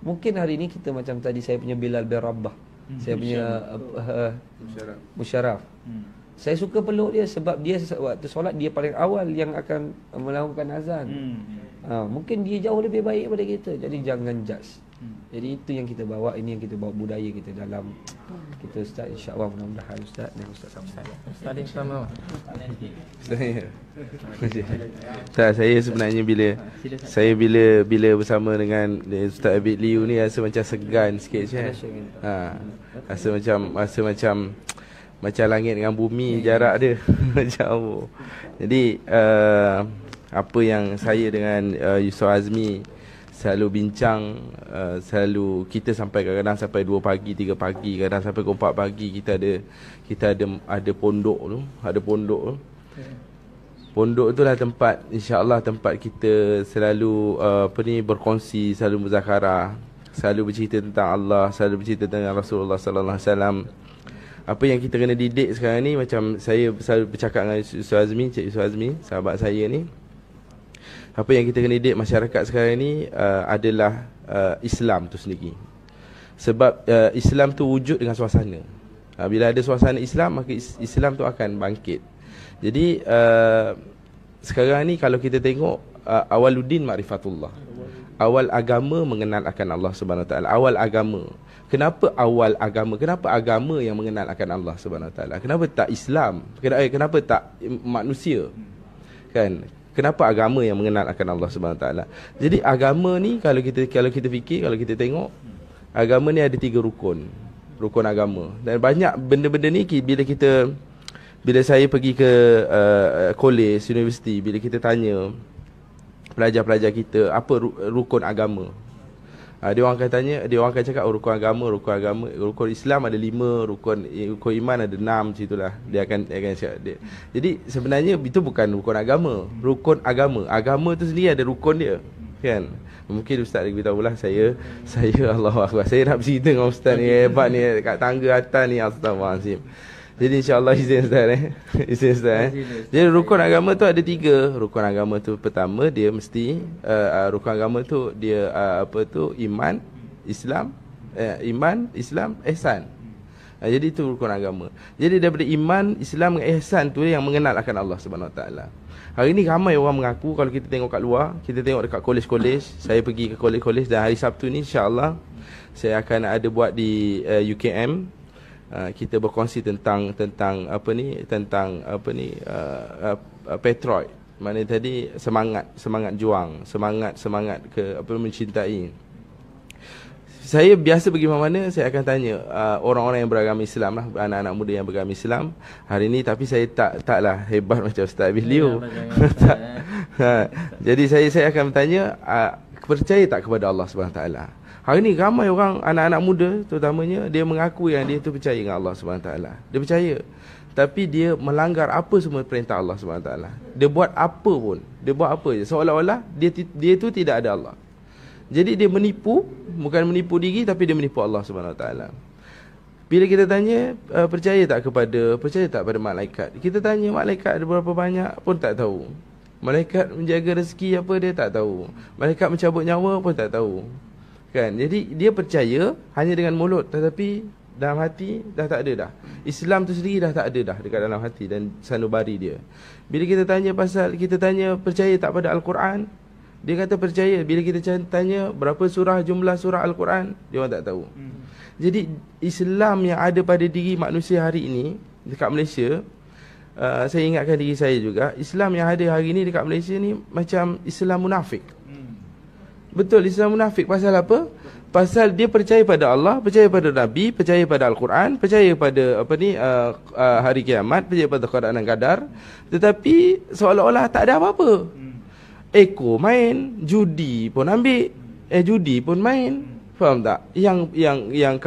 Mungkin hari ini kita macam tadi saya punya Bilal bin Rabah. Saya punya Musyaraf. Saya suka peluk dia sebab dia waktu solat dia paling awal yang akan melakukan azan. Mungkin dia jauh lebih baik daripada kita. Jadi jangan judge. Jadi itu yang kita bawa, ini yang kita bawa budaya kita dalam kita Ustaz, insya-Allah mudah-mudahan Ustaz dan Ustaz Samsul. Ustaz yang sama. Saya sebenarnya bila bersama dengan Ustaz Abid Liu ni rasa macam segan sikit kan. Rasa macam langit dengan bumi jarak dia jauh. Jadi apa yang saya dengan Yusof Azmi selalu bincang, selalu kita sampai kadang-kadang sampai 2 pagi, 3 pagi, kadang sampai 4 pagi kita ada pondok tu, Pondok tu lah tempat, insya-Allah tempat kita selalu berkongsi, selalu berzakarah, selalu bercerita tentang Allah, selalu bercerita tentang Rasulullah sallallahu alaihi wasallam. Apa yang kita kena didik sekarang ni, macam saya selalu bercakap dengan Yusof Azmi, Cik Yusof Azmi, sahabat saya ni. Apa yang kita kena didik masyarakat sekarang ni adalah Islam tu sendiri. Sebab Islam tu wujud dengan suasana. Bila ada suasana Islam, maka Islam tu akan bangkit. Jadi sekarang ni kalau kita tengok awaluddin ma'rifatullah. Awal agama mengenal akan Allah Subhanahu Wa Taala. Awal agama. Kenapa awal agama? Kenapa agama yang mengenal akan Allah Subhanahu Wa Taala? Kenapa tak Islam? Kenapa tak manusia? Kan? Kenapa agama yang mengenal akan Allah Subhanahu Wa Taala? Jadi agama ni kalau kita fikir, kalau kita tengok, agama ni ada 3 rukun. Rukun agama. Dan banyak benda-benda ni bila saya pergi ke college, universiti, bila kita tanya pelajar-pelajar kita apa rukun agama, dia orang akan cakap rukun agama, rukun Islam ada 5, rukun iman ada 6, macam dia akan cakap dia. Jadi sebenarnya itu bukan rukun agama. Rukun agama tu sendiri ada rukun dia, kan? Mungkin ustaz lagi beritahu lah, saya Allahu Akbar, saya nak bercerita dengan ustaz ni hebat ni kat tangga atas ni, astagfirullahalazim. Jadi insya-Allah izin ustaz. Jadi rukun agama tu ada 3. Rukun agama tu pertama dia mesti rukun agama tu dia iman, Islam, ihsan. Jadi itu rukun agama. Jadi daripada iman, Islam dan ihsan tu yang mengenal akan Allah Subhanahu Wa Taala. Hari ni ramai orang mengaku, kalau kita tengok kat luar, kita tengok dekat kolej-kolej, saya pergi ke kolej-kolej dan hari Sabtu ni insya-Allah saya akan ada buat di UKM. Kita berkongsi tentang Patriot. Mana tadi semangat juang, semangat ke mencintai. Saya biasa pergi mana-mana, saya akan tanya orang-orang yang beragama Islam lah, anak-anak muda yang beragama Islam hari ni. Tapi saya taklah hebat macam Ustaz Abid Liu. Jadi saya akan bertanya, percaya tak kepada Allah Subhanahu Wa Taala? Hari ni ramai orang, anak-anak muda terutamanya, dia mengaku yang dia tu percaya dengan Allah Subhanahu Taala. Dia percaya. Tapi dia melanggar apa semua perintah Allah Subhanahu Taala. Dia buat apa pun. Dia buat apa je. Seolah-olah dia tu tidak ada Allah. Jadi dia menipu, bukan menipu diri tapi dia menipu Allah Subhanahu Taala. Bila kita tanya percaya tak pada malaikat? Kita tanya malaikat ada berapa banyak pun tak tahu. Malaikat menjaga rezeki apa dia tak tahu. Malaikat mencabut nyawa pun tak tahu. Kan? Jadi dia percaya hanya dengan mulut, tetapi dalam hati dah tak ada dah. Islam tu sendiri dah tak ada dah dekat dalam hati dan sanubari dia. Bila kita tanya percaya tak pada Al-Quran, dia kata percaya. Bila kita tanya berapa jumlah surah Al-Quran, dia orang tak tahu. Jadi Islam yang ada pada diri manusia hari ini dekat Malaysia, saya ingatkan diri saya juga, Islam yang ada hari ini dekat Malaysia ni macam Islam munafik. Betul, Islam munafik. Pasal apa? Pasal dia percaya pada Allah, percaya pada Nabi, percaya pada Al-Quran, percaya pada hari kiamat, percaya pada qada dan qadar, tetapi seolah-olah tak ada apa-apa. Eko main, judi pun ambil, judi pun main. Faham tak? Yang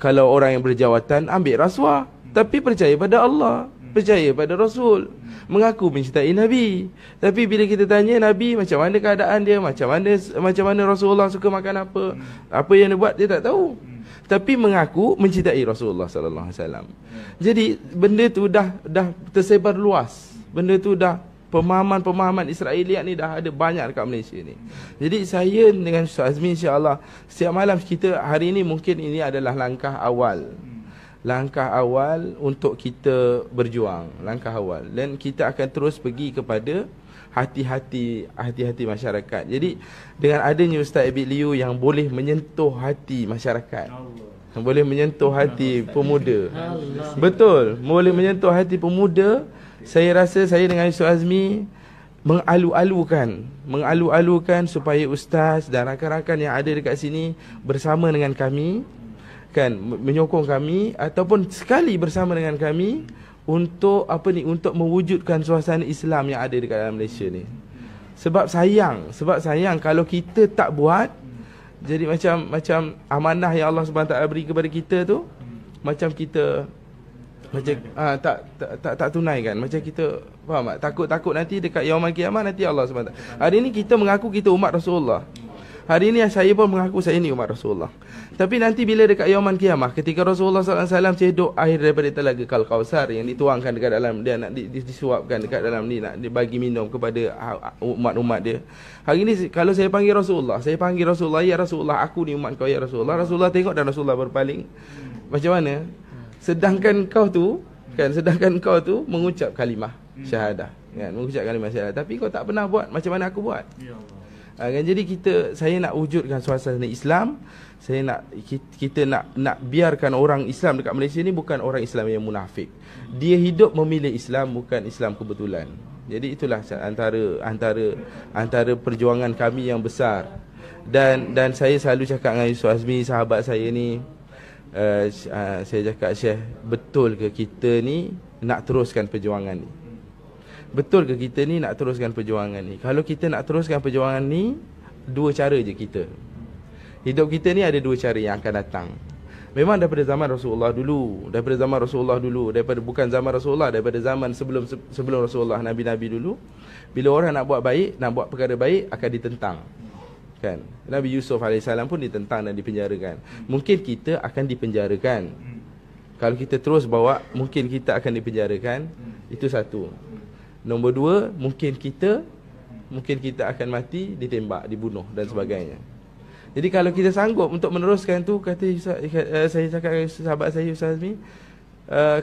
kalau orang yang berjawatan ambil rasuah, tapi percaya pada Allah, percaya pada Rasul, mengaku mencintai Nabi. Tapi bila kita tanya Nabi macam mana keadaan dia, macam mana Rasulullah suka makan apa yang dia buat, dia tak tahu. Tapi mengaku mencintai Rasulullah sallallahu alaihi wasallam. Jadi benda tu dah tersebar luas. Benda tu dah pemahaman Israeliat ni dah ada banyak dekat Malaysia ni. Jadi saya dengan Ustaz Azmi, insya-Allah setiap malam kita hari ini, mungkin ini adalah langkah awal. Langkah awal untuk kita berjuang, langkah awal, dan kita akan terus pergi kepada hati-hati masyarakat. Jadi dengan adanya Ustaz Abid Liu yang boleh menyentuh hati masyarakat, boleh menyentuh hati pemuda, betul, boleh menyentuh hati pemuda. Saya rasa saya dengan Ustaz Azmi mengalu-alukan supaya ustaz dan rakan-rakan yang ada dekat sini bersama dengan kami, kan, menyokong kami ataupun sekali bersama dengan kami untuk untuk mewujudkan suasana Islam yang ada dekat dalam Malaysia ni. Sebab sayang kalau kita tak buat, jadi macam amanah yang Allah Subhanahu Taala beri kepada kita tu, macam kita tak tunaikan, macam kita faham tak? Takut nanti dekat yaumul kiamat nanti Allah Subhanahu Taala. Hari ni kita mengaku kita umat Rasulullah. Hari ni saya pun mengaku saya ni umat Rasulullah. Tapi nanti bila dekat yaumul kiamat, ketika Rasulullah sallallahu alaihi wasallam cedok air daripada telaga Kausar yang dituangkan dekat dalam, dia nak disuapkan dekat dalam ni, nak dibagi minum kepada umat-umat dia. Hari ni kalau saya panggil Rasulullah, ya Rasulullah, aku ni umat kau ya Rasulullah. Rasulullah tengok dan Rasulullah berpaling. Macam mana? Sedangkan kau tu mengucap kalimah syahadah, kan, mengucap kalimah syahadah, tapi kau tak pernah buat macam mana aku buat. Ya Allah. Kan, jadi saya nak wujudkan suasana Islam. Kita nak biarkan orang Islam dekat Malaysia ni bukan orang Islam yang munafik. Dia hidup memilih Islam, bukan Islam kebetulan. Jadi itulah antara perjuangan kami yang besar. Dan saya selalu cakap dengan Yusuf Azmi, sahabat saya ni, saya cakap, Syekh, betul ke kita ni nak teruskan perjuangan ni? Betul ke kita ni nak teruskan perjuangan ni? Kalau kita nak teruskan perjuangan ni, dua cara je kita. Hidup kita ni ada dua cara yang akan datang. Memang daripada zaman Rasulullah dulu, daripada bukan zaman Rasulullah, daripada zaman sebelum Rasulullah, Nabi-Nabi dulu, bila orang nak buat baik, nak buat perkara baik, akan ditentang. Kan? Nabi Yusuf AS pun ditentang dan dipenjarakan. Mungkin kita akan dipenjarakan. Kalau kita terus bawa, mungkin kita akan dipenjarakan. Itu satu. Nombor dua, mungkin kita akan mati, ditembak, dibunuh dan sebagainya. Jadi kalau kita sanggup untuk meneruskan tu, saya cakap dengan sahabat saya Ustaz Azmi,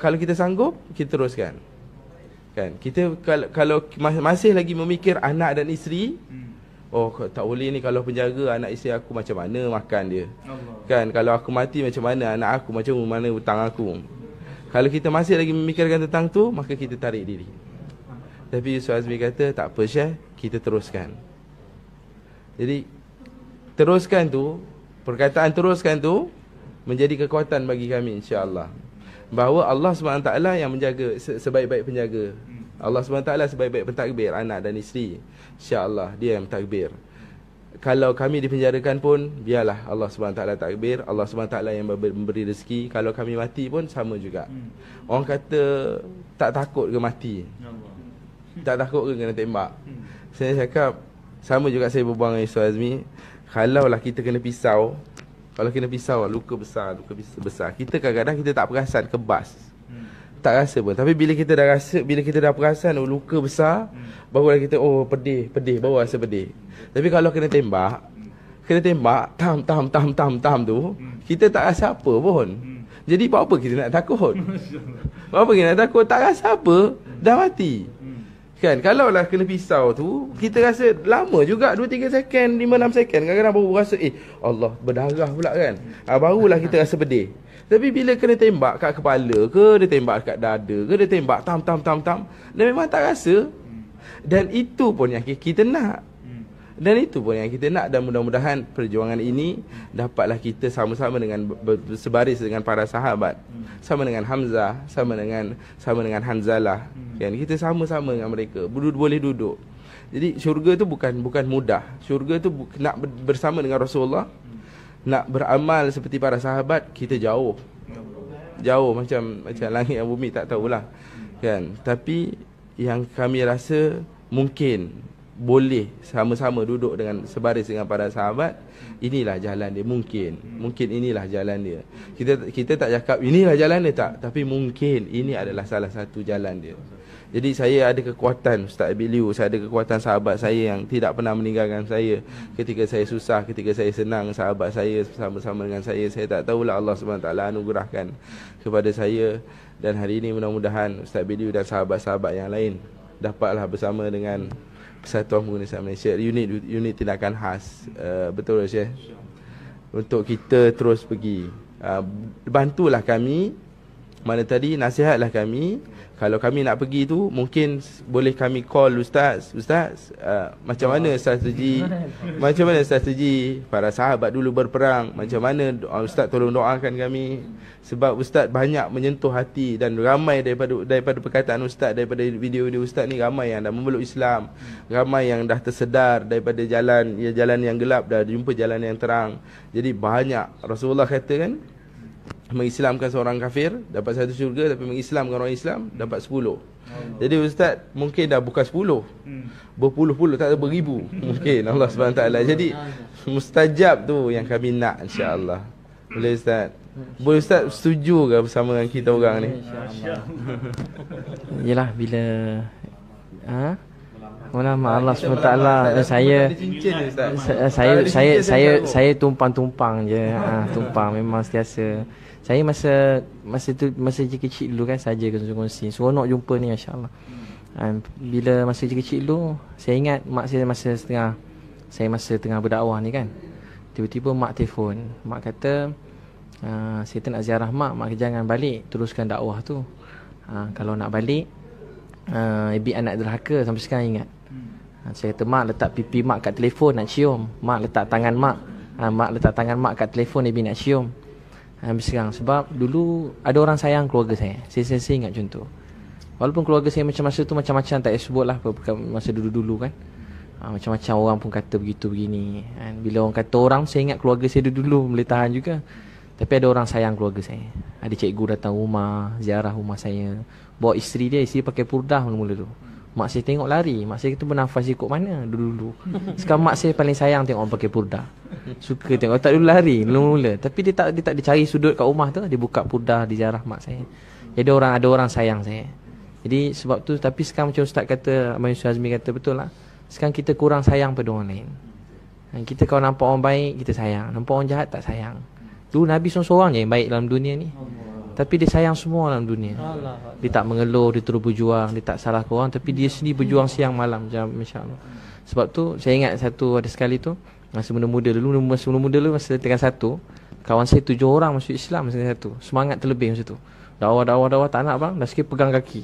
kalau kita sanggup, kita teruskan. Kan? Kita kalau masih lagi memikir anak dan isteri, oh tak boleh ni, kalau penjaga anak isteri aku macam mana makan dia, kan, kalau aku mati macam mana anak aku, macam mana hutang aku. Kalau kita masih lagi memikirkan tentang tu, maka kita tarik diri. Tapi Yusuf Azmi kata, tak apa Syekh, kita teruskan. Jadi teruskan tu, perkataan teruskan tu menjadi kekuatan bagi kami, insya-Allah. Bahawa Allah SWT yang menjaga, sebaik-baik penjaga. Allah SWT sebaik-baik pentadbir anak dan isteri, insya-Allah dia yang takbir. Kalau kami dipenjarakan pun, biarlah Allah SWT takbir. Allah SWT yang memberi rezeki. Kalau kami mati pun sama juga. Orang kata tak takut ke mati, tak takut ke kena tembak. Saya cakap, sama juga saya berbual dengan Ustaz Azmi, kalaulah kita kena pisau, luka besar, kita kadang-kadang kita tak perasan, kebas. tak rasa pun. Tapi bila kita dah rasa, bila kita dah perasan luka besar, barulah kita pedih, baru rasa pedih. Tapi kalau kena tembak tam tu, kita tak rasa apa pun. Jadi buat apa kita nak takut? Buat apa kita nak takut? Tak rasa apa, dah mati. Kan, kalau lah kena pisau tu, kita rasa lama juga, 2-3 second, 5-6 second. Kadang-kadang baru rasa, Allah, berdarah pula kan. Barulah kita rasa pedih. Tapi bila kena tembak kat kepala ke, dia tembak kat dada ke, dia tembak tam, dan memang tak rasa. Dan itu pun yang kita nak. Dan mudah-mudahan perjuangan ini dapatlah kita sama-sama dengan bersebaris dengan para sahabat, sama dengan Hamzah, sama dengan Hanzalah, kan, kita sama-sama dengan mereka boleh duduk. Jadi syurga tu bukan mudah. Syurga tu nak bersama dengan Rasulullah, nak beramal seperti para sahabat, kita jauh macam langit dan bumi, tak tahulah, kan. Tapi yang kami rasa mungkin boleh sama-sama duduk dengan sebaris dengan para sahabat. Inilah jalan dia. Mungkin inilah jalan dia. Kita tak cakap inilah jalan dia, tak, tapi mungkin ini adalah salah satu jalan dia. Jadi saya ada kekuatan Ustaz Abiliu, saya ada kekuatan sahabat saya yang tidak pernah meninggalkan saya ketika saya susah, ketika saya senang. Sahabat saya bersama-sama dengan saya tak tahulah Allah SWT anugerahkan kepada saya. Dan hari ini mudah-mudahan Ustaz Abiliu dan sahabat-sahabat yang lain dapatlah bersama dengan Persatuan Pengguna Islam Malaysia, unit tindakan khas, betul Syekh, untuk kita terus pergi. Bantulah kami, mana tadi nasihatlah kami. Kalau kami nak pergi tu, mungkin boleh kami call Ustaz, macam mana strategi para sahabat dulu berperang, macam mana Ustaz tolong doakan kami. Sebab Ustaz banyak menyentuh hati, dan ramai daripada perkataan Ustaz, daripada video-video Ustaz ni, ramai yang dah memeluk Islam, ramai yang dah tersedar daripada jalan yang gelap, dah jumpa jalan yang terang. Jadi banyak. Rasulullah kata kan, mengislamkan seorang kafir dapat 1 syurga, tapi mengislamkan orang Islam dapat 10. Jadi Ustaz mungkin dah bukan 10, berpuluh-puluh, tak ada beribu mungkin Allah SWT. Jadi mustajab tu yang kami nak, insya-Allah. Boleh Ustaz? Boleh Ustaz setuju ke bersama dengan kita orang ni? Yalah, bila Allah SWT, saya tumpang je. Tumpang memang sentiasa. Saya masa kecil dulu kan, saja kongsi. Seronok jumpa ni, masya-Allah. Bila masa kecil dulu, saya ingat mak saya masa tengah berdakwah ni kan. Tiba-tiba mak telefon. Mak kata, saya tak nak ziarah mak jangan balik, teruskan dakwah tu. Kalau nak balik, ibi anak derhaka, sampai sekarang ingat. Saya kata, mak letak pipi mak kat telefon nak cium. Mak letak tangan mak kat telefon, ibi nak cium. Habis sekarang, sebab dulu ada orang sayang keluarga saya. Saya ingat contoh. Walaupun keluarga saya masa tu macam-macam, tak payah sebut lah masa dulu-dulu kan. Macam-macam orang pun kata begitu begini. Bila orang kata orang, saya ingat keluarga saya dulu boleh tahan juga. Tapi ada orang sayang keluarga saya. Ada cikgu datang rumah, ziarah rumah saya, bawa isteri pakai purdah mula-mula tu. Mak saya tengok lari. Mak saya kata, bernafas ikut mana dulu-dulu. Sekarang mak saya paling sayang tengok orang pakai purdah. Suka tengok. Tak dulu lari mula-mula. Tapi dia tak cari sudut kat rumah tu, dia buka purdah, dia ziarah mak saya. Jadi ada orang sayang saya. Jadi sebab tu, tapi sekarang macam Ustaz kata, Abang Yusuf Azmi kata, betul lah. Sekarang kita kurang sayang pada orang lain. Kita kalau nampak orang baik, kita sayang. Nampak orang jahat, tak sayang. Dulu Nabi seorang je yang baik dalam dunia ni. Tapi dia sayang semua dalam dunia. Dia tak mengeluh, dia terus berjuang, dia tak salah ke orang, tapi dia sendiri berjuang siang malam, masya-Allah. Sebab tu saya ingat ada sekali tu, masa muda-muda dulu, masa tingkat 1, kawan saya 7 orang masuk Islam masa tingkat 1. Semangat terlebih masa tu. Dakwah tak nak bang, dah sikit pegang kaki.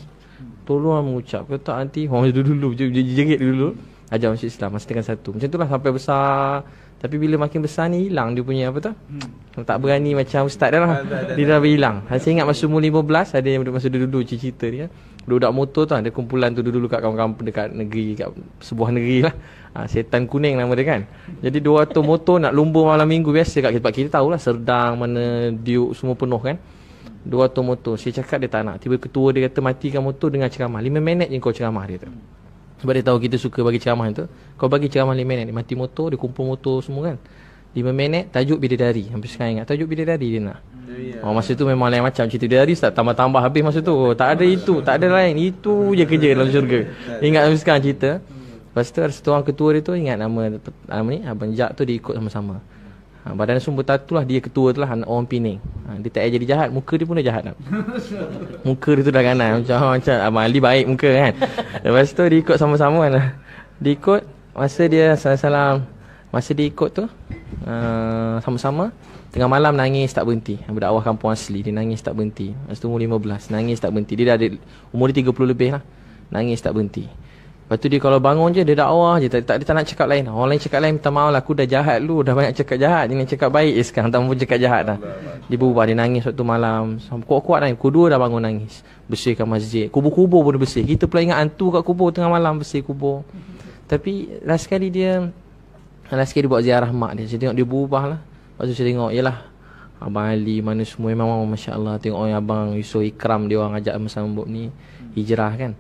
Tolong mengucap, kata nanti orang dulu jerit dulu ajar masuk Islam masa tingkat 1. Macam itulah sampai besar. Tapi bila makin besar ni, hilang dia punya tak berani macam Ustaz dah lah. Dia dah berhilang. Saya ingat masa umur 15, ada yang masa dulu cerita dia, budak motor tu, ada kumpulan tu dulu kat kawan-kawan dekat negeri, kat sebuah negeri lah. Setan Kuning nama dia kan. Jadi 200 motor nak lumbur malam minggu biasa kat kita tahulah Serdang mana Diuk semua penuh kan. 200 motor. Saya cakap dia tak nak. Tiba ketua dia kata, matikan motor dengan ceramah. 5 minit je kau ceramah, dia tu. Sebab dia tahu kita suka bagi ceramah tu. Kau bagi ceramah 5 minit, dia mati motor, dia kumpul motor semua kan. 5 minit tajuk bidadari. Sampai sekarang ingat tajuk bidadari dia nak. Masa tu memang lain macam cerita bidadari, tak tambah-tambah habis masa tu. Tak ada itu, tak ada lain. Itu je kerja dalam syurga. Ingat sampai sekarang cerita. Lepas tu ada satu orang ketua dia tu, ingat nama ni, Abang Jak tu, dia ikut sama-sama. Badan sumber tatu lah, dia ketua tu lah, orang Pening. Dia tak payah jadi jahat, muka dia pun dah jahat lah. Muka dia tu dah ganas, macam Abang Ali baik muka kan. Lepas tu dia ikut sama-sama lah. Dia ikut, masa dia salam-salam, masa dia ikut tu sama-sama, tengah malam nangis tak berhenti. Berdakwah kampung asli, dia nangis tak berhenti. Masa tu umur 15, nangis tak berhenti. Dia dah ada umur dia 30 lebih lah, nangis tak berhenti. Lepas tu dia kalau bangun je, dia dakwah je, dia tak nak cakap lain. Orang lain cakap lain, minta maaf lah, aku dah jahat lu, dah banyak cakap jahat, jangan cakap baik je sekarang, tak pun cakap jahat dah. Dia berubah, dia nangis waktu malam, kuat-kuat nangis. Kedua dah bangun nangis, bersihkan masjid, kubur-kubur pun dia bersih. Kita pula ingat hantu kat kubur, tengah malam bersih kubur. Tapi last sekali dia buat ziarah mak dia, saya tengok dia berubah lah. Lepas tu saya tengok, yelah Abang Ali mana semua memang Masya Allah. Tengok Abang Yusof Ikram, dia orang ajak bersama ni hijrah kan.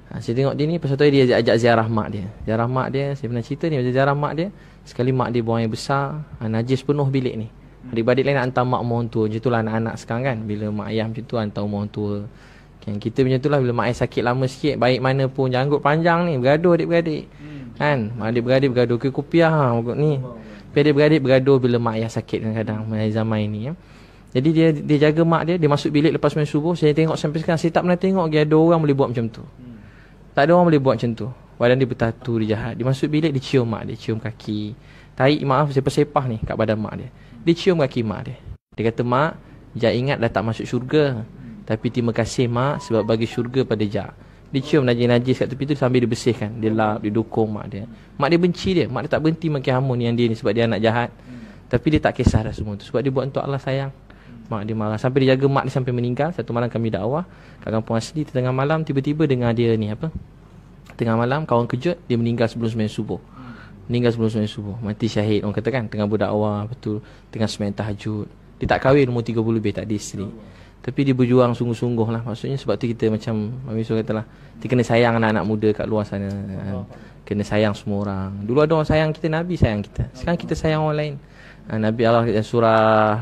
Saya tengok dia ni, pasal tu dia ajak ziarah mak dia. Ziarah mak dia, saya pernah cerita ni, ziarah mak dia. Sekali mak dia buang air besar, najis penuh bilik ni. Adik-adik lain nak hantar mak orang tua. Macam itulah anak-anak sekarang kan, bila mak ayah macam tu hantar orang tua kan. Kita macam itulah, bila mak ayah sakit lama sikit, baik mana pun janggut panjang ni, bergaduh adik-beradik kan. Adik-beradik bergaduh ke kopiah ni. Adik-beradik bergaduh bila mak ayah sakit kadang-kadang zaman ini ya. Jadi dia jaga mak dia masuk bilik lepas main subuh. Saya tengok sampai sekarang, saya tak pernah tengok ada orang boleh buat macam tu. Tak ada orang boleh buat macam tu. Badan dia bertatu, dia jahat. Dia masuk bilik, dia cium mak dia, cium kaki. Tarik, maaf, sepah-sepah ni kat badan mak dia. Dia cium kaki mak dia. Dia kata, mak, Jak ingat dah tak masuk syurga, tapi terima kasih mak sebab bagi syurga pada Jak. Dia cium najis-najis kat tepi tu sambil dia bersihkan. Dia lap, dia dukung mak dia. Mak dia benci dia. Mak dia tak berhenti makin hamun yang dia ni sebab dia anak jahat. Tapi dia tak kisah dah semua tu. Sebab dia buat untuk Allah sayang. Mak dia marah. Sampai dia jaga mak dia sampai meninggal. Satu malam kami dakwah kat kampung asli, tengah malam tiba-tiba dengar dia ni apa? Tengah malam kawan kejut, dia meninggal sebelum sembahyang subuh. Meninggal sebelum sembahyang subuh. Mati syahid orang kata kan, tengah berdakwah betul, tengah sembahyang tahajud. Dia tak kahwin, umur 30 lebih, tak ada isteri. Tapi dia berjuang sungguh-sungguh lah. Maksudnya sebab tu kita macam Mami Su kata lah, kita kena sayang anak-anak muda kat luar sana kan? Kena sayang semua orang. Dulu ada orang sayang kita, Nabi sayang kita. Sekarang kita sayang orang lain. Nabi Allah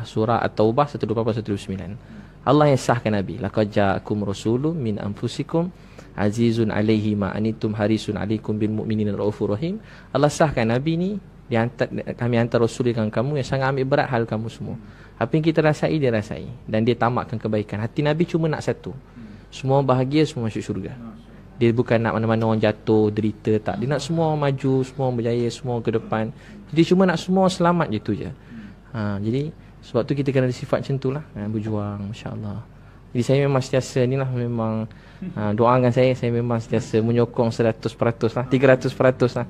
surah At-Taubah 124-129. Allah yang sahkan Nabi, laqad ja'akum rasulun min anfusikum azizun alaihi ma anitum harisun alaikum bil mu'minina raufur rahim. Allah sahkan Nabi ni, kami hantar rasul dengan kamu yang sangat ambil berat hal kamu semua. Apa yang kita rasai, dia rasai, dan dia tamatkan kebaikan. Hati Nabi cuma nak satu, semua bahagia, semua masuk syurga. Dia bukan nak mana-mana orang jatuh, derita, tak. Dia nak semua orang maju, semua orang berjaya, semua orang ke depan. Dia cuma nak semua orang selamat je tu je. Jadi sebab tu kita kena ada sifat macam tu lah, berjuang, insya-Allah. Jadi saya memang sentiasa ni lah, memang doakan saya memang sentiasa menyokong 100% lah, 300% lah.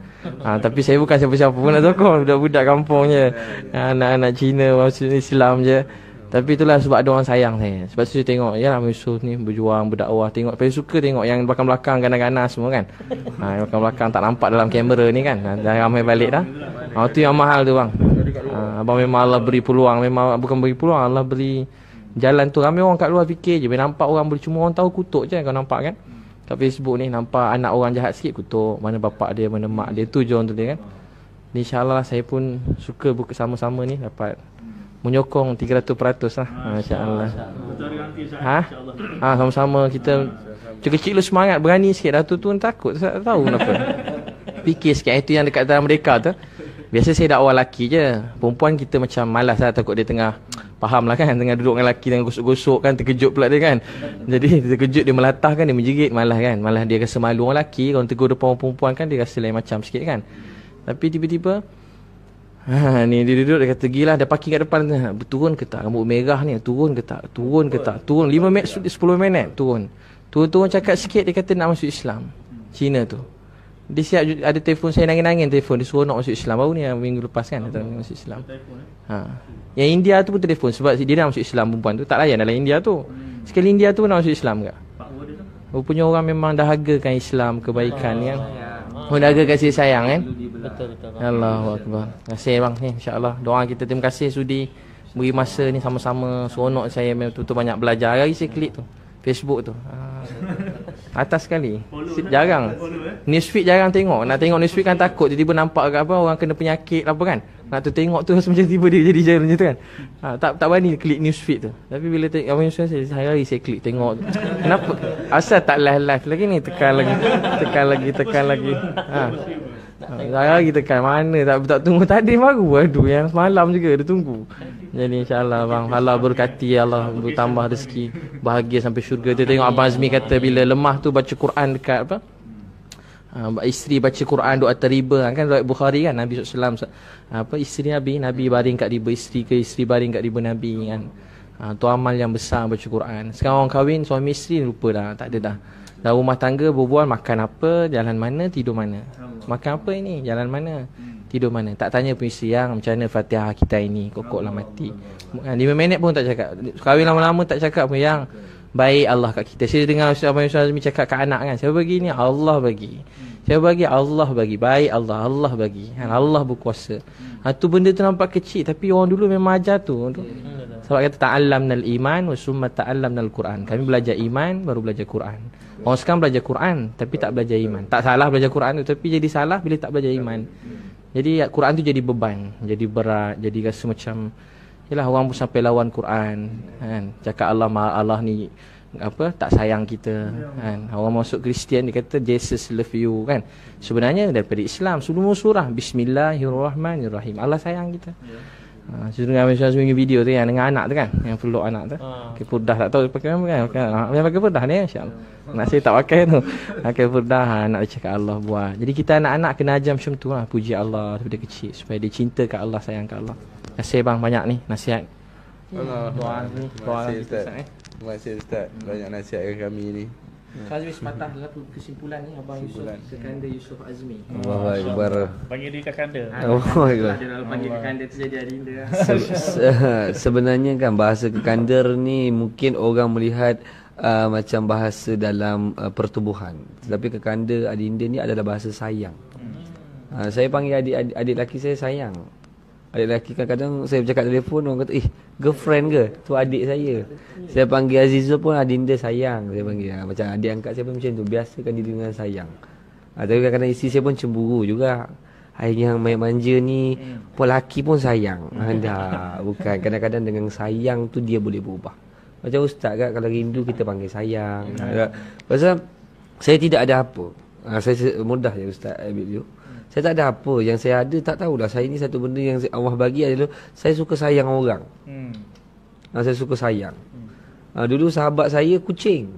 Tapi saya bukan siapa-siapa pun nak sokong, budak-budak kampung je, anak-anak Cina masuk Islam je. Tapi itulah sebab ada orang sayang saya. Sebab tu saya tengok, yalah Yusuf ni berjuang, berdakwah. Tengok, saya suka tengok yang belakang-belakang ganas-ganas semua kan. Belakang-belakang tak nampak dalam kamera ni kan. Dah ramai balik dah. Tu yang mahal tu bang. Abang memang Allah beri peluang. Memang bukan beri peluang, Allah beri jalan tu. Ramai orang kat luar fikir je, bila nampak orang boleh, cuma orang tahu kutuk je kau nampak kan. Kat Facebook ni nampak anak orang jahat sikit kutuk, mana bapak dia, mana mak dia, tu je orang tu dia kan. InsyaAllah saya pun suka sama-sama ni dapat menyokong 300% lah. Masya-Allah. Sama-sama kita kecil-kecil lu semangat, berani sikit dah tu takut, tak tahu kenapa. Fikir sikit itu yang dekat dalam mereka tu. Biasa saya dakwah lelaki je. Perempuan kita macam malas lah, takut dia tengah faham lah kan, tengah duduk dengan lelaki, tengah gosok-gosok kan, terkejut pula dia kan. Jadi dia terkejut, dia melatah kan, dia menjerit, malas kan. Malah dia rasa malu orang lelaki, kalau tegur depan orang perempuan kan dia rasa lain macam sikit kan. Tapi tiba-tiba ni dia duduk, dia kata gila, dia parking kat depan, turun ke tak rambut merah ni, turun ke tak, turun 5 minit 10 minit turun cakap sikit, dia kata nak masuk Islam. Cina tu dia siap, ada telefon saya, nangin-nangin telefon, dia suruh nak masuk Islam. Baru ni minggu lepas kan dia masuk Islam. Yang India tu pun telefon sebab dia nak masuk Islam. Perempuan tu tak layan dalam India tu. Sekali India tu nak masuk Islam ke. Rupanya orang memang dahagakan Islam, kebaikan yang menjaga kasih sayang kan. Betul. Allahu akbar. Terima kasih bang ni, insya-Allah. Doa kita, terima kasih sudi beri masa ni sama-sama. Seronok saya betul-betul banyak belajar. Hari saya klik tu. Facebook tu. Atas sekali. Jarang. Newsfeed jarang tengok. Nak tengok newsfeed kan takut tiba-tiba nampak ke apa orang kena penyakit apa kan. Nak tu tengok tu macam tiba dia jadi jalan macam tu kan. Tak berani klik newsfeed tu. Tapi bila tengok apa yang hari saya klik tengok. Kenapa? Asal tak live lagi ni tekan lagi. Hari tekan mana tak tunggu tadi baru. Aduh yang semalam juga dia tunggu. Jadi insya-Allah bang, Allah berkati, Allah bertambah rezeki, bahagia sampai syurga. Dia tengok Abang Azmi kata bila lemah tu baca Quran dekat apa? Isteri baca Quran doa teriba kan, riwayat Bukhari kan, Nabi SAW apa isteri Nabi baring kat riba isteri ke isteri baring kat riba Nabi kan. Tu amal yang besar baca Quran. Sekarang orang kahwin suami isteri lupa dah, tak ada dah. Dah rumah tangga berbual makan apa, jalan mana, tidur mana. Makan apa ini, jalan mana, tidur mana. Tak tanya pun isteri yang macam mana Fatihah kita ini, kokoklah mati. 5 minit pun tak cakap. Kahwin lama-lama tak cakap pun yang baik Allah kat kita. Saya dengar Abang Azmi cakap kat anak kan, siapa bagi ni? Allah bagi. Siapa bagi? Allah bagi. Baik Allah bagi. Allah berkuasa. Tu benda tu nampak kecil tapi orang dulu memang ajar tu. Sebab kata ta'allamnal iman wa summa ta'allamnal Quran. Kami belajar iman baru belajar Quran. Orang sekarang belajar Quran tapi tak belajar iman. Tak salah belajar Quran tu tapi jadi salah bila tak belajar iman. Jadi Quran tu jadi beban, jadi berat, jadi rasa macam yalah orang pun sampai lawan Quran kan. Cakap Allah ni apa tak sayang kita kan. Orang masuk Kristian dia kata Jesus love you kan. Sebenarnya daripada Islam semua surah Bismillahirrahmanirrahim. Allah sayang kita. Saya dengar Abang Azmi video tu yang dengan anak tu kan, yang peluk anak tu. Pakai purdah tak tahu pakai apa kan. Yang pakai purdah ni insya-Allah. Anak saya tak pakai tu. Pakai purdah anak dia cakap Allah buat. Jadi kita anak-anak kena ajar macam tu lah, puji Allah daripada kecil supaya dia cinta kat Allah, sayang kat Allah. Terima kasih bang banyak ni nasihat. Doa ni. Terima kasih Ustaz. Banyak nasihatkan kami ni. Azmi sepatah satu kesimpulan ni Abang Yusuf Kekanda Yusuf Azmi. Allahu Akbar. Panggil dia Kekanda. Oh my God. Dia kalau panggil Kekanda tu jadi adinda. Sebenarnya kan bahasa kekandar ni mungkin orang melihat macam bahasa dalam pertubuhan. Tetapi kekanda adinda ni adalah bahasa sayang. Saya panggil adik lelaki saya sayang. Adik lelaki kadang-kadang saya bercakap telefon orang kata girlfriend ke? Tu adik saya. Saya panggil Azizul pun adinda sayang. Saya panggil macam adik angkat saya pun macam tu. Biasakan diri dengan sayang. Tapi kadang-kadang isteri saya pun cemburu juga. Yang main manja ni lelaki pun sayang. Bukan. Kadang-kadang dengan sayang tu dia boleh berubah. Macam ustaz kan, kalau rindu kita panggil sayang. Pasal saya tidak ada apa. Saya mudah je ustaz ambil you. Saya tak ada apa. Yang saya ada tak tahulah. Saya ni satu benda yang Allah bagi adalah saya suka sayang orang. Saya suka sayang. Dulu sahabat saya kucing.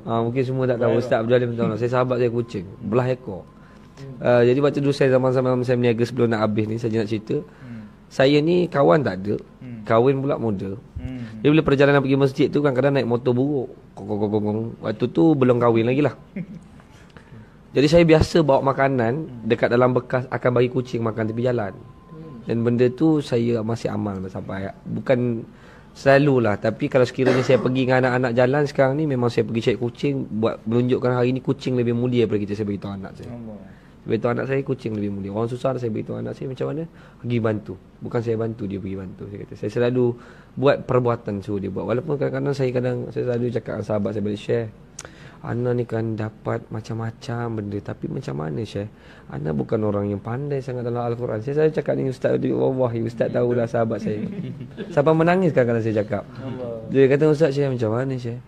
Mungkin semua tak tahu. Ustaz Abdul Alim tahu. Saya sahabat saya kucing. Belah ekor. Jadi waktu dulu saya zaman-zaman saya berniaga sebelum nak habis ni, saya nak cerita. Saya ni kawan tak ada. Kahwin pula muda. Dia bila perjalanan pergi masjid tu kan kadang naik motor buruk. Waktu tu belum kahwin lagi lah. Jadi saya biasa bawa makanan dekat dalam bekas akan bagi kucing makan tepi jalan. Dan benda tu saya masih amal sampai. Bukan selalulah, tapi kalau sekiranya saya pergi dengan anak-anak jalan sekarang ni memang saya pergi cari kucing buat menunjukkan hari ni kucing lebih mulia daripada kita. Saya beritahu anak saya. Beritahu anak saya kucing lebih mulia. Orang susah saya beritahu anak saya macam mana pergi bantu. Bukan saya bantu dia pergi bantu. Saya kata saya selalu buat perbuatan suruh dia buat. Walaupun kadang-kadang saya selalu cakap dengan sahabat saya balik share. Ana ni kan dapat macam-macam benda. Tapi macam mana Syekh? Ana bukan orang yang pandai sangat dalam Al-Quran. Saya selalu cakap ni Ustaz wallahi Ustaz tahulah sahabat saya. Sampai menangis kadang-kadang saya cakap. Dia kata Ustaz Syekh macam mana Syekh?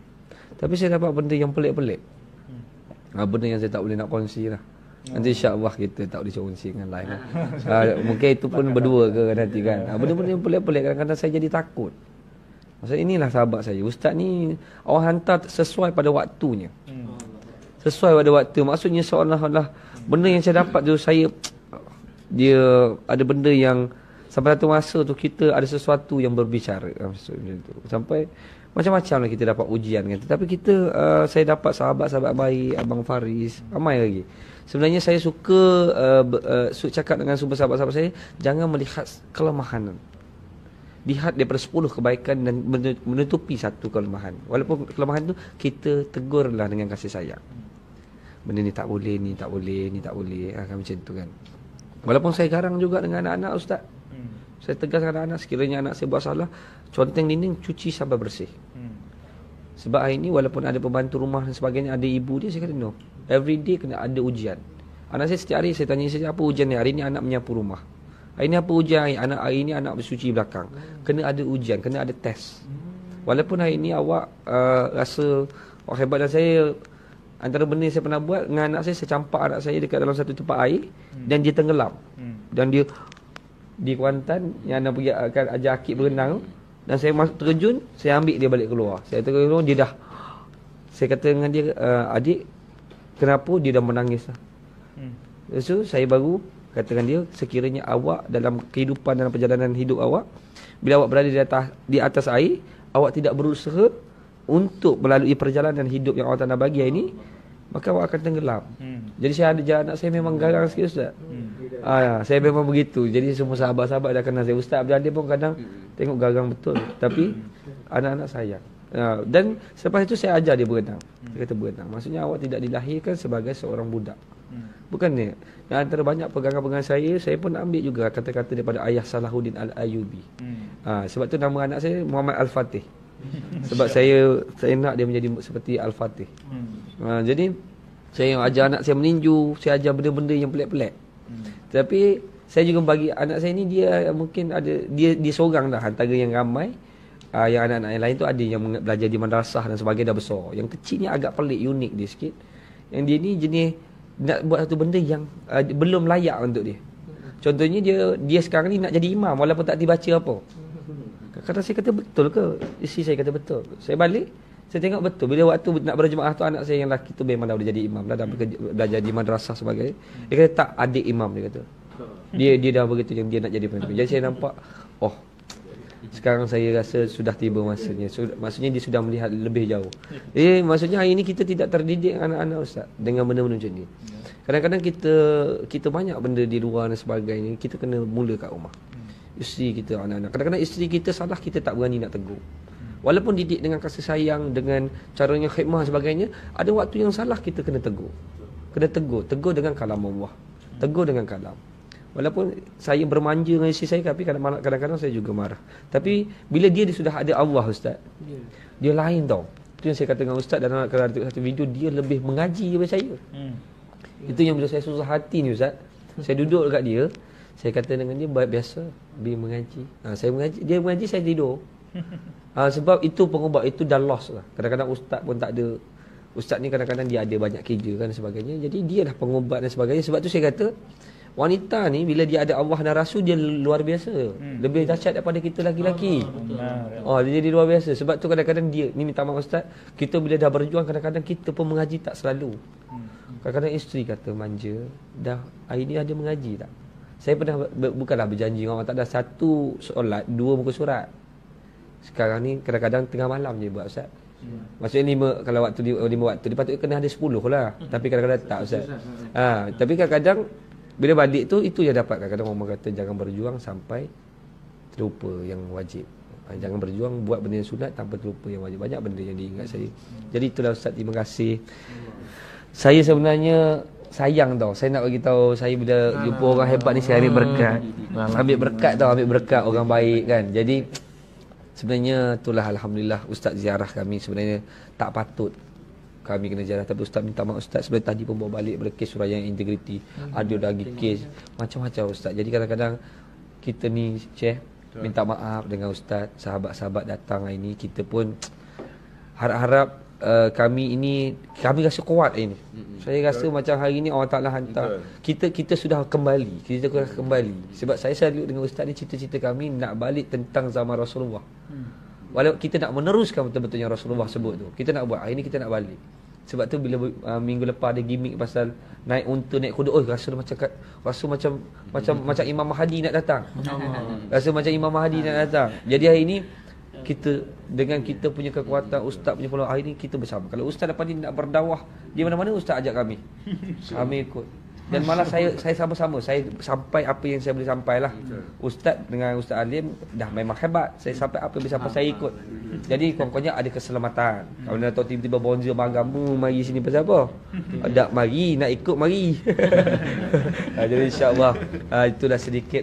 Tapi saya dapat benda yang pelik-pelik. Benda yang saya tak boleh nak kongsi lah. Nanti insya-Allah kita tak boleh kongsi dengan lain kan. Mungkin itu pun berdua ke nanti kan. Benda-benda yang pelik-pelik kadang-kadang saya jadi takut. Maksud inilah sahabat saya. Ustaz ni orang hantar sesuai pada waktunya. Sesuai pada waktu. Maksudnya seolah-olah benda yang saya dapat tu dia ada benda yang sampai satu masa tu kita ada sesuatu yang berbicara. Maksudnya tu. Sampai macam-macam lah kita dapat ujian kan. Tapi kita saya dapat sahabat-sahabat baik, Abang Faris, ramai lagi. Sebenarnya saya suka cakap dengan semua sahabat-sahabat saya, jangan melihat kelemahan. Lihat daripada 10 kebaikan dan menutupi satu kelemahan. Walaupun kelemahan tu kita tegurlah dengan kasih sayang. Benda ni tak boleh, ni tak boleh, ni tak boleh. Macam tu kan. Walaupun saya garang juga dengan anak-anak ustaz. Saya tegas dengan anak-anak sekiranya anak saya buat salah, conteng dinding cuci sampai bersih. Sebab hari ni walaupun ada pembantu rumah dan sebagainya, ada ibu dia, saya kata no. Every day kena ada ujian. Anak saya setiap hari saya tanya saya, apa ujian ni? Hari ni anak menyapu rumah. Hari ni apa ujian? Hari ni anak bersuci belakang. Kena ada ujian, kena ada test. Walaupun hari ni awak rasa hebat, dan saya antara benda yang saya pernah buat dengan anak saya campak anak saya dekat dalam satu tempat air dan dia tenggelam. Dan dia di Kuantan yang anak pergi akan ajar akik berenang, dan saya terjun, saya ambil dia balik keluar. Saya terjun, dia dah, saya kata dengan dia, adik, kenapa? Dia dah menangis lah. So saya baru katakan dia, sekiranya awak dalam kehidupan, dalam perjalanan hidup awak, bila awak berada di atas air, awak tidak berusaha untuk melalui perjalanan hidup yang Allah Ta'ala bagi ini, maka awak akan tenggelam. Jadi saya ada anak saya memang garang sikit, Ustaz. Saya memang begitu. Jadi semua sahabat-sahabat dah kenal saya. Ustaz Abdul Hadim pun kadang tengok garang betul, tapi anak-anak sayang. Dan selepas itu saya ajar dia berenang. Dia kata berenang, maksudnya awak tidak dilahirkan sebagai seorang budak. Bukan ni. Dan antara banyak pegangan-pegangan saya pun ambil juga kata-kata daripada ayah Salahuddin Al-Ayyubi. Sebab tu nama anak saya Muhammad Al-Fatih. Sebab saya nak dia menjadi seperti Al-Fatih. Jadi saya ajar anak saya meninju, saya ajar benda-benda yang pelik-pelik. Tapi saya juga bagi anak saya ni, dia mungkin ada, dia seorang dah antara yang ramai. Yang anak-anak yang lain tu ada yang belajar di madrasah dan sebagainya, dah besar. Yang kecil ni agak pelik, unik dia sikit. Yang dia ni jenis nak buat satu benda yang belum layak untuk dia. Contohnya dia sekarang ni nak jadi imam walaupun tak dibaca apa. Kadang saya kata betul ke? Isteri saya kata betul. Saya balik, saya tengok betul. Bila waktu nak berjemaah tu, anak saya yang lelaki tu memang dah boleh jadi imam lah, dah belajar di madrasah sebagainya. Dia kata tak, adik imam, dia kata. Dia dah begitu yang dia nak jadi pemimpin. Jadi saya nampak, oh, sekarang saya rasa sudah tiba masanya. Maksudnya dia sudah melihat lebih jauh. Maksudnya hari ini kita tidak terdidik anak-anak, Ustaz, dengan benda-benda macam ni. Kadang-kadang kita banyak benda di luar dan sebagainya, kita kena mula kat rumah. Isteri kita, anak-anak. Kadang-kadang isteri kita salah, kita tak berani nak tegur. Walaupun didik dengan kasih sayang, dengan caranya khidmah sebagainya, ada waktu yang salah kita kena tegur. Tegur dengan kalam Allah. Tegur dengan kalam. Walaupun saya bermanja dengan isteri saya, tapi kadang-kadang saya juga marah. Tapi bila dia sudah ada Allah, Ustaz, dia lain tau. Itu yang saya kata dengan Ustaz, dan kalau ada satu video, dia lebih mengaji daripada saya. Itu yang bila saya susah hati ni, Ustaz. Saya duduk dekat dia, saya kata dengan dia, biasa dia mengaji. Saya mengaji, dia mengaji, saya tidur. Sebab itu pengubat, itu dah lost lah. Kadang-kadang Ustaz pun tak ada. Ustaz ni kadang-kadang dia ada banyak kerja kan sebagainya. Jadi dia dah pengubat dan sebagainya. Sebab tu saya kata, wanita ni bila dia ada Allah dan Rasul, dia luar biasa. Lebih dahsyat daripada kita lelaki-lelaki. Dia jadi luar biasa. Sebab tu kadang-kadang dia ni, minta maaf Ustaz, kita bila dah berjuang, kadang-kadang kita pun mengaji tak selalu. Kadang-kadang isteri kata manja, dah hari ni ada mengaji tak? Saya pernah bukanlah berjanji dengan orang, tak ada satu solat, 2 muka surat. Sekarang ni kadang-kadang tengah malam je buat, Ustaz. Maksudnya 5, kalau waktu 5 waktu, dia patut kena ada 10 lah. Tapi kadang-kadang tak, Ustaz. Tapi kadang-kadang bila balik tu, itu yang dapat. Kadang-kadang orang kata jangan berjuang sampai terlupa yang wajib. Jangan berjuang buat benda yang sunat tanpa terlupa yang wajib. Banyak benda yang diingat saya. Jadi itulah, Ustaz, terima kasih. Saya sebenarnya sayang tau. Saya nak bagi tahu, saya bila jumpa orang hebat ni, saya ambil berkat. Ambil berkat orang baik kan. Jadi sebenarnya itulah, alhamdulillah, Ustaz ziarah kami. Sebenarnya tak patut kami kena ziarah, tapi Ustaz minta maaf, Ustaz. Sebenarnya tadi pun bawa balik berkes surah yang integriti. Ada lagi kes macam-macam, Ustaz. Jadi kadang-kadang kita ni, Syekh, minta maaf dengan Ustaz. Sahabat-sahabat datang hari ni, kita pun harap-harap kami rasa kuat ini. Saya rasa macam hari ni Allah Ta'ala hantar kita sudah kembali. Sebab saya selalu dengan Ustaz ni, cita-cita kami nak balik tentang zaman Rasulullah. Walaupun kita nak meneruskan betul-betul yang Rasulullah sebut tu, kita nak buat. Hari ni kita nak balik. Sebab tu bila minggu lepas ada gimmick pasal naik unta, naik kuda, rasa macam Imam Mahdi nak datang. Rasa macam Imam Mahdi nak datang. Jadi hari ni kita dengan kita punya kekuatan, Ustaz punya peluang, hari ni kita bersama. Kalau Ustaz dapat ni nak berdakwah di mana-mana, Ustaz ajak kami. Kami ikut. Dan malah saya sama-sama, saya sampai apa yang saya boleh sampai lah. Ustaz dengan Ustaz Alim dah memang hebat. Saya sampai apa yang boleh sampai saya ikut. Jadi kurang-kurangnya ada keselamatan. Kalau nak tahu tiba-tiba bonzer agama mari sini pasal apa? Tak mari, nak ikut mari. Jadi insya-Allah itulah sedikit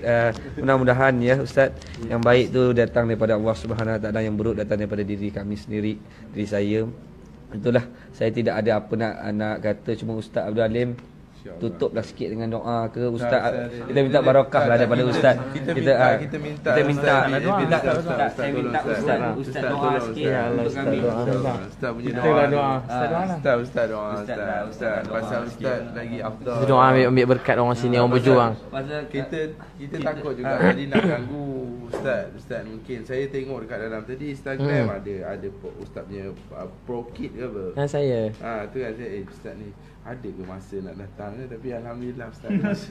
mudah-mudahan ya Ustaz, yang baik tu datang daripada Allah Subhanahu Wa Taala, yang buruk datang daripada diri kami sendiri, diri saya. Itulah, saya tidak ada apa nak kata, cuma Ustaz Abdul Alim tutuplah sikit dengan doa ke Ustaz. Kita minta barakah lah daripada Ustaz. Kita minta saya minta Ustaz doa sikit untuk kami. Ustaz punya doa. Ustaz doa. Pasal Ustaz lagi afdal. Doa ambil berkat orang sini, orang berjuang. Kita takut juga jadi nak ganggu Ustaz mungkin. Saya tengok dekat dalam tadi Instagram ada Ustaz punya pro kit ke apa. Kan saya. Tu kan saya Ustaz ni ada ke masa nak datang ke, tapi alhamdulillah Ustaz.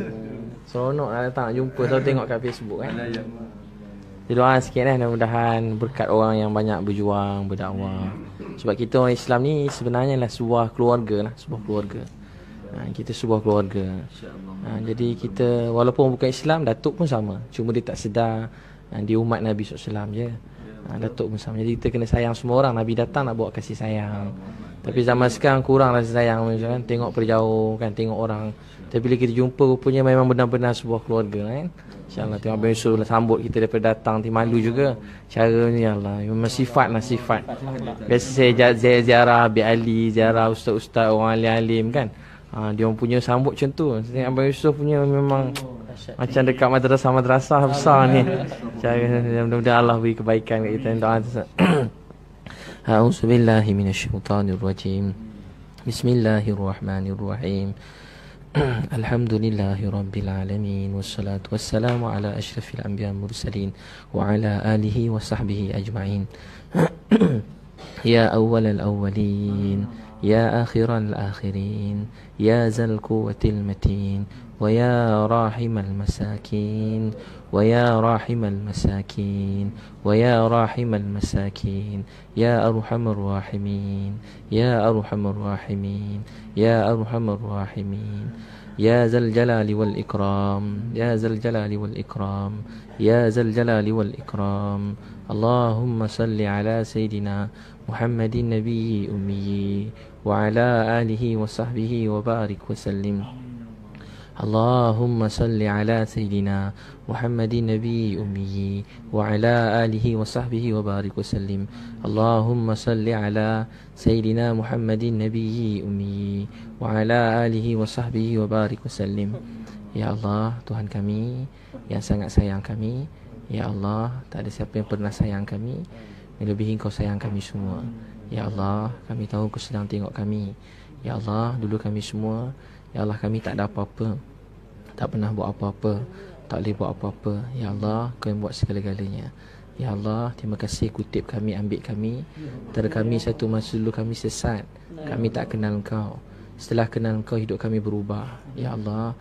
Seronok nak datang, jumpa selalu tengok kat Facebook kan. Jadi doa sikit lah, mudah-mudahan berkat orang yang banyak berjuang, berdakwah. Sebab kita orang Islam ni sebenarnya lah sebuah keluarga lah, sebuah keluarga. Kita sebuah keluarga. Jadi kita walaupun bukan Islam, Datuk pun sama. Cuma dia tak sedar dia umat Nabi SAW je. Datuk pun sama. Jadi kita kena sayang semua orang. Nabi datang nak bawa kasih sayang. Tapi zaman sekarang kurang rasa sayang kan. Tengok perjauh kan, tengok orang. Tapi bila kita jumpa rupanya memang benar-benar sebuah keluarga kan. InsyaAllah tengok Abang Yusuf sambut kita daripada datang, malu juga. Cara ni Allah, memang sifat lah sifat. Biasa saya ziarah Habib Ali, ziarah ustaz-ustaz orang alim-alim kan. Dia orang punya sambut macam tu. Tengok Abang Yusuf punya memang macam dekat madrasah besar ni. Cara mudah-mudahan Allah beri kebaikan kat kita. Doa tu. A'udzubillahi minasyaitonirrajim. Bismillahirrahmanirrahim. Alhamdulillahi rabbil alamin, wassalatu wassalamu ala asyrafil anbiya wal mursalin wa ala alihi wa sahbihi ajma'in. Ya awwalal awwalin, ya akhiral akhirin, ya zal quwwatil matin, wa ya rahimal masakin, wa ya rahimal masakin, wa ya rahimal masakin, ya arhamar rahimin, ya arhamar rahimin, ya arhamar rahimin, ya zal jalali wal ikram, ya zal jalali wal ikram, ya zal jalali wal ikram. Allahumma salli ala sayyidina Muhammadin nabiyyi ummi wa ala alihi wa sahbihi wa barik wa sallim. Allahumma salli ala sayyidina Muhammadin nabiyyi ummi wa ala alihi wa sahbihi wa barik wa sallim. Allahumma salli ala sayyidina Muhammadin nabiyyi ummi wa ala alihi wa sahbihi wa barik wa sallim. Ya Allah, Tuhan kami yang sangat sayang kami. Ya Allah, tak ada siapa yang pernah sayang kami melebihi Engkau sayang kami semua. Ya Allah, kami tahu Engkau sedang tengok kami. Ya Allah, dulu kami semua, ya Allah, kami tak ada apa-apa, tak pernah buat apa-apa, tak boleh buat apa-apa. Ya Allah, Kau yang buat segala-galanya. Ya Allah, terima kasih kutip kami, ambil kami. Antara kami satu masa dulu kami sesat, kami tak kenal Engkau. Setelah kenal Engkau, hidup kami berubah. Ya Allah,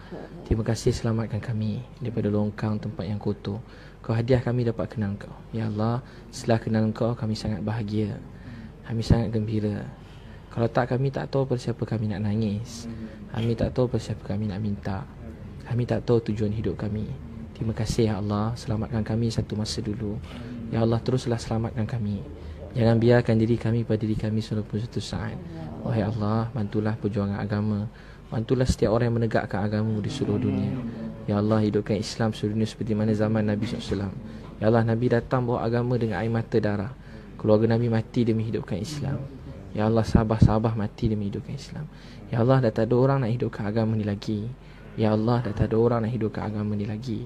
terima kasih selamatkan kami daripada longkang tempat yang kotor. Kau hadiah kami dapat kenal Engkau. Ya Allah, setelah kenal Engkau, kami sangat bahagia, kami sangat gembira. Kalau tak, kami tak tahu pada siapa kami nak nangis, kami tak tahu pada siapa kami nak minta, kami tak tahu tujuan hidup kami. Terima kasih ya Allah, selamatkan kami satu masa dulu. Ya Allah, teruslah selamatkan kami. Jangan biarkan diri kami pada diri kami walaupun satu saat. Wahai Allah, bantulah perjuangan agama, bantulah setiap orang yang menegakkan agama di seluruh dunia. Ya Allah, hidupkan Islam seluruh dunia seperti mana zaman Nabi SAW. Ya Allah, Nabi datang bawa agama dengan air mata darah. Keluarga Nabi mati demi hidupkan Islam. Ya Allah, sahabat-sahabat mati demi hidupkan Islam. Ya Allah, dah tak ada orang nak hidupkan agama ni lagi. Ya Allah, dah tak ada orang nak hidupkan agama ni lagi.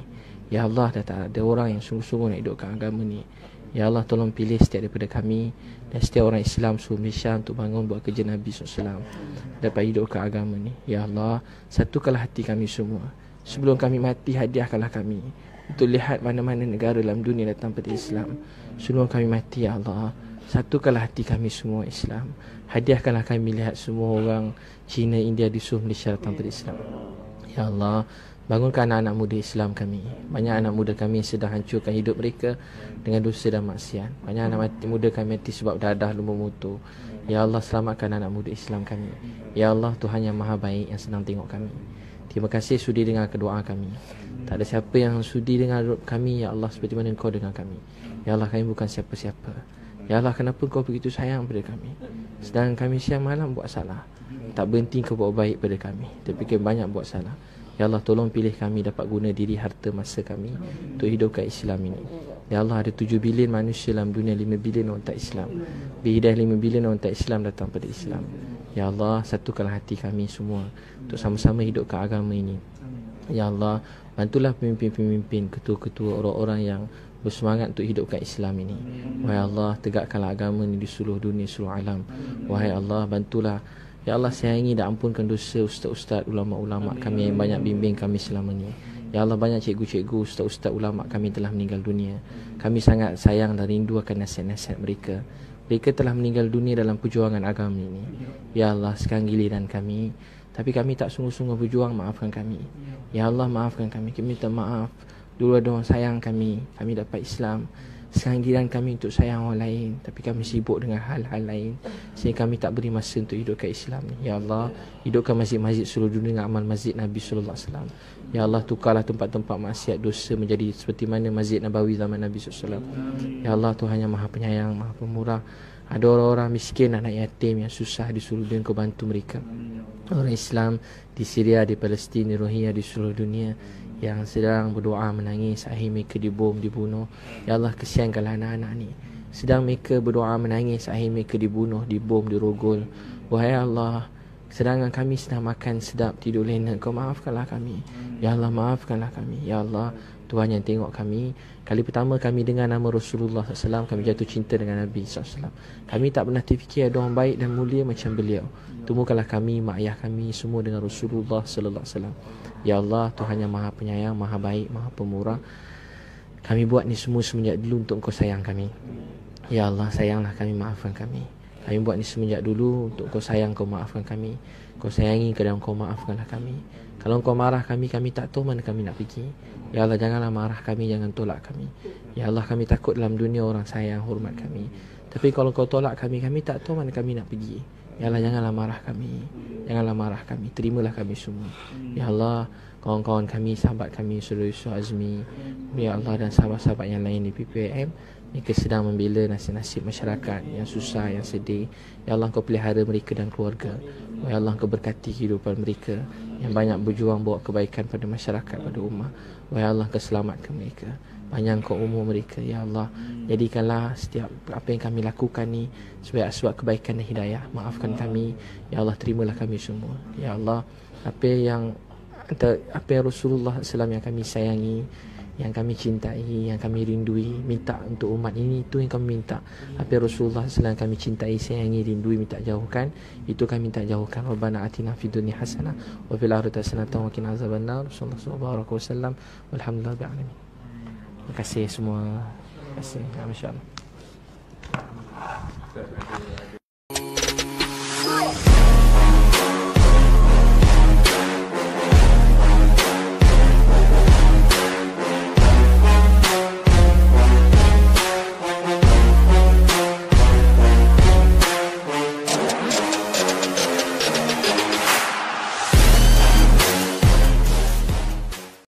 Ya Allah, dah tak ada orang yang sungguh-sungguh nak hidupkan agama ni. Ya Allah, tolong pilih setiap daripada kami dan setiap orang Islam seluruh Malaysia untuk bangun buat kerja Nabi SAW, dapat hidupkan agama ni. Ya Allah, satukanlah hati kami semua. Sebelum kami mati, hadiahkanlah kami untuk lihat mana-mana negara dalam dunia datang pada Islam. Sebelum kami mati, ya Allah, satukanlah hati kami semua Islam. Hadiahkanlah kami lihat semua orang Cina, India di seluruh Malaysia datang pada Islam. Ya Allah, bangunkan anak-anak muda Islam kami. Banyak anak muda kami yang sedang hancurkan hidup mereka dengan dosa dan maksiat. Banyak anak muda kami mati sebab dadah lumba motor. Ya Allah, selamatkan anak muda Islam kami. Ya Allah, Tuhan yang maha baik yang senang tengok kami. Terima kasih sudi dengar doa kami. Tak ada siapa yang sudi dengar kami, ya Allah, seperti mana Engkau dengar kami. Ya Allah, kami bukan siapa-siapa. Ya Allah, kenapa Engkau begitu sayang pada kami, sedangkan kami siang malam buat salah. Tak berhenti Engkau buat baik pada kami, tapi kami banyak buat salah. Ya Allah, tolong pilih kami dapat guna diri, harta, masa kami untuk hidupkan Islam ini. Ya Allah, ada 7 bilion manusia dalam dunia, 5 bilion orang tak Islam. Bihidayah 5 bilion orang tak Islam datang pada Islam. Ya Allah, satukanlah hati kami semua untuk sama-sama hidupkan agama ini. Ya Allah, bantulah pemimpin-pemimpin, ketua-ketua, orang-orang yang bersemangat untuk hidupkan Islam ini. Wahai Allah, tegakkanlah agama ini di seluruh dunia, seluruh alam. Wahai Allah, bantulah. Ya Allah, sayangi dan ampunkan dosa ustaz-ustaz, ulama-ulama kami yang banyak bimbing kami selama ini. Ya Allah, banyak cikgu-cikgu, ustaz-ustaz, ulama kami telah meninggal dunia. Kami sangat sayang dan rindu akan nasihat-nasihat mereka. Mereka telah meninggal dunia dalam perjuangan agama ini. Ya Allah, sekarang giliran kami, tapi kami tak sungguh-sungguh berjuang, maafkan kami. Ya Allah, maafkan kami. Kami minta maaf. Dulu ada orang sayang kami dapat Islam. Sekarang giliran kami untuk sayang orang lain, tapi kami sibuk dengan hal-hal lain, sehingga kami tak beri masa untuk hidupkan Islam ni. Ya Allah, hidupkan masjid-masjid seluruh dunia dengan amal masjid Nabi SAW. Ya Allah, tukarlah tempat-tempat maksiat dosa menjadi seperti mana Masjid Nabawi zaman Nabi SAW. Ya Allah, Tuhan yang maha penyayang, maha pemurah. Ada orang-orang miskin, anak yatim yang susah di seluruh dunia, Kau bantu mereka. Orang Islam di Syria, di Palestin, di Rohingya, di seluruh dunia yang sedang berdoa menangis akhir mereka dibom, dibunuh. Ya Allah, kesiankanlah anak-anak ni. Sedang mereka berdoa menangis akhir mereka dibunuh, dibom, dirogol. Wahai Allah, sedangkan kami sedang makan sedap, tidur lena, Kau maafkanlah kami. Ya Allah, maafkanlah kami. Ya Allah, Tuhan yang tengok kami. Kali pertama kami dengar nama Rasulullah SAW, kami jatuh cinta dengan Nabi SAW. Kami tak pernah terfikir ada orang baik dan mulia macam beliau. Temukanlah kami, mak ayah kami semua dengan Rasulullah SAW. Ya Allah, Tuhan yang maha penyayang, maha baik, maha pemurah. Kami buat ni semua semenjak dulu untuk Kau sayang kami. Ya Allah, sayanglah kami, maafkan kami. Kami buat ni semenjak dulu untuk Kau sayang, Kau maafkan kami. Kau sayangi, kadang Kau maafkanlah kami. Kalau Kau marah kami tak tahu mana kami nak pergi. Ya Allah, janganlah marah kami, jangan tolak kami. Ya Allah, kami takut dalam dunia orang sayang, hormat kami. Tapi kalau Kau tolak kami tak tahu mana kami nak pergi. Ya Allah, janganlah marah kami. Janganlah marah kami. Terimalah kami semua. Ya Allah, kawan-kawan kami, sahabat kami, Saudara Yusuf Azmi, Ya Allah, dan sahabat-sahabat yang lain di PPM, mereka sedang membela nasib-nasib masyarakat yang susah, yang sedih. Ya Allah, Kau pelihara mereka dan keluarga. Ya Allah, Kau berkati kehidupan mereka yang banyak berjuang bawa kebaikan pada masyarakat, pada ummah. Ya Allah, Kau selamatkan mereka, panjangkan umur mereka. Ya Allah, jadikanlah setiap apa yang kami lakukan ni sebagai asbab kebaikan dan hidayah. Maafkan kami. Ya Allah, terimalah kami semua. Ya Allah, apa yang Rasulullah SAW yang kami sayangi, yang kami cintai, yang kami rindui, minta untuk umat ini, itu yang kami minta. Apa Rasulullah SAW kami cintai, sayangi, rindui, minta jauhkan, itu kami minta jauhkan. Rabbana atina fid dunya hasanah wa fil akhirati hasanah wa qina azabannar. Sallallahu alaihi wasallam. Walhamdulillah rabbil alamin. Terima kasih semua. Terima kasih. Masya-Allah.